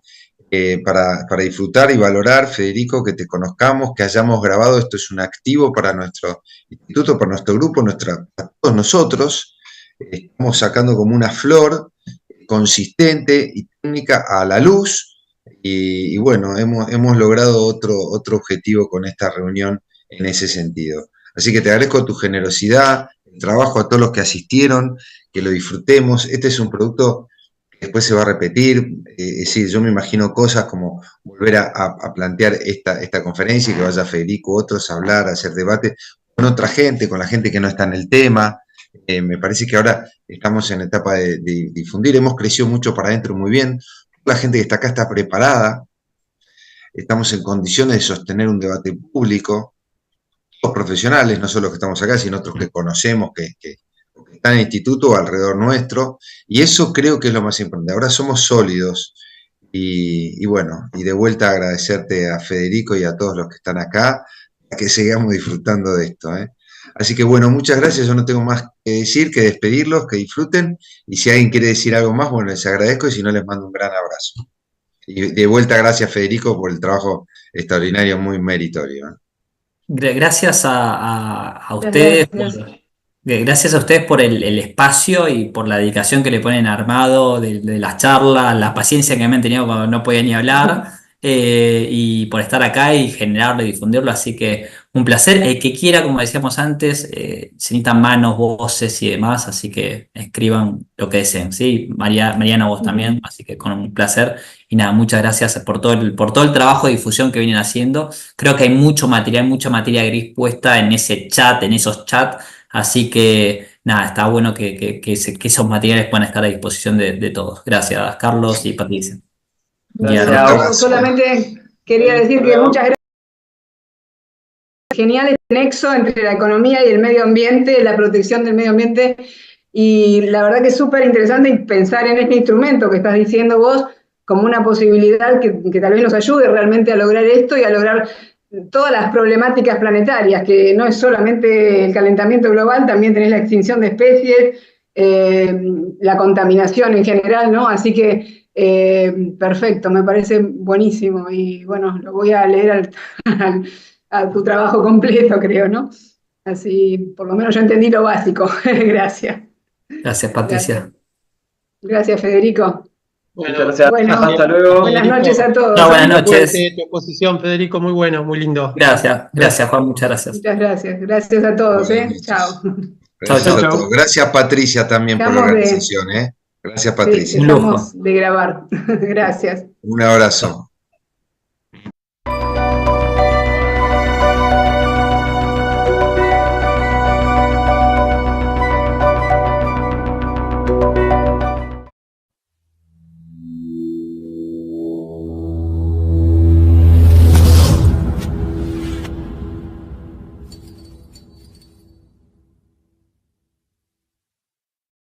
Para disfrutar y valorar, Federico, que te conozcamos, que hayamos grabado, esto es un activo para nuestro instituto, para nuestro grupo, para todos nosotros. Estamos sacando como una flor consistente y técnica a la luz y bueno, hemos logrado otro objetivo con esta reunión en ese sentido. Así que te agradezco tu generosidad, el trabajo a todos los que asistieron, que lo disfrutemos. Este es un producto después se va a repetir, es decir, yo me imagino cosas como volver a plantear esta conferencia y que vaya Federico, otros a hablar, a hacer debate con otra gente, con la gente que no está en el tema. Me parece que ahora estamos en etapa de difundir, hemos crecido mucho para adentro muy bien, la gente que está acá está preparada, estamos en condiciones de sostener un debate público, los profesionales, no solo los que estamos acá, sino otros que conocemos, que están en el instituto o alrededor nuestro, y eso creo que es lo más importante. Ahora somos sólidos, y bueno, y de vuelta agradecerte a Federico y a todos los que están acá, que sigamos disfrutando de esto. Así que bueno, muchas gracias, yo no tengo más que decir, que despedirlos, que disfruten, y si alguien quiere decir algo más, bueno, les agradezco, y si no, les mando un gran abrazo. Y de vuelta, gracias Federico por el trabajo extraordinario, muy meritorio. Gracias a ustedes. Gracias a ustedes por el espacio y por la dedicación que le ponen armado de las charlas, la paciencia que me han tenido cuando no podía ni hablar, y por estar acá y generarlo y difundirlo. Así que un placer. El que quiera, como decíamos antes, se necesitan manos, voces y demás, así que escriban lo que deseen. ¿Sí? Mariana, vos también, así que con un placer. Y nada, muchas gracias por todo el trabajo de difusión que vienen haciendo. Creo que hay mucha materia gris puesta en ese chat, en esos chats. Así que nada, está bueno que esos materiales puedan estar a disposición de todos. Gracias, Carlos y Patricia. Yo solamente quería decir que muchas gracias. Genial este nexo entre la economía y el medio ambiente, la protección del medio ambiente, y la verdad que es súper interesante pensar en este instrumento que estás diciendo vos, como una posibilidad que tal vez nos ayude realmente a lograr esto y a lograr todas las problemáticas planetarias, que no es solamente el calentamiento global, también tenés la extinción de especies, la contaminación en general, ¿no? Así que perfecto, me parece buenísimo y bueno, lo voy a leer a tu trabajo completo, creo, ¿no? Así, por lo menos yo entendí lo básico. Gracias. Gracias, Patricia. Gracias, Federico. Muchas gracias. Bueno, hasta luego. buenas noches a todos. No, buenas noches. Tu exposición, Federico, muy bueno, muy lindo. Gracias, Juan, muchas gracias. Muchas gracias. Gracias a todos. Chao. Gracias Chau, a todos. Gracias, Patricia, también por la Dejamos de- organización. Gracias, Sí, Patricia. Un lujo. dejamos de grabar. Gracias. Un abrazo.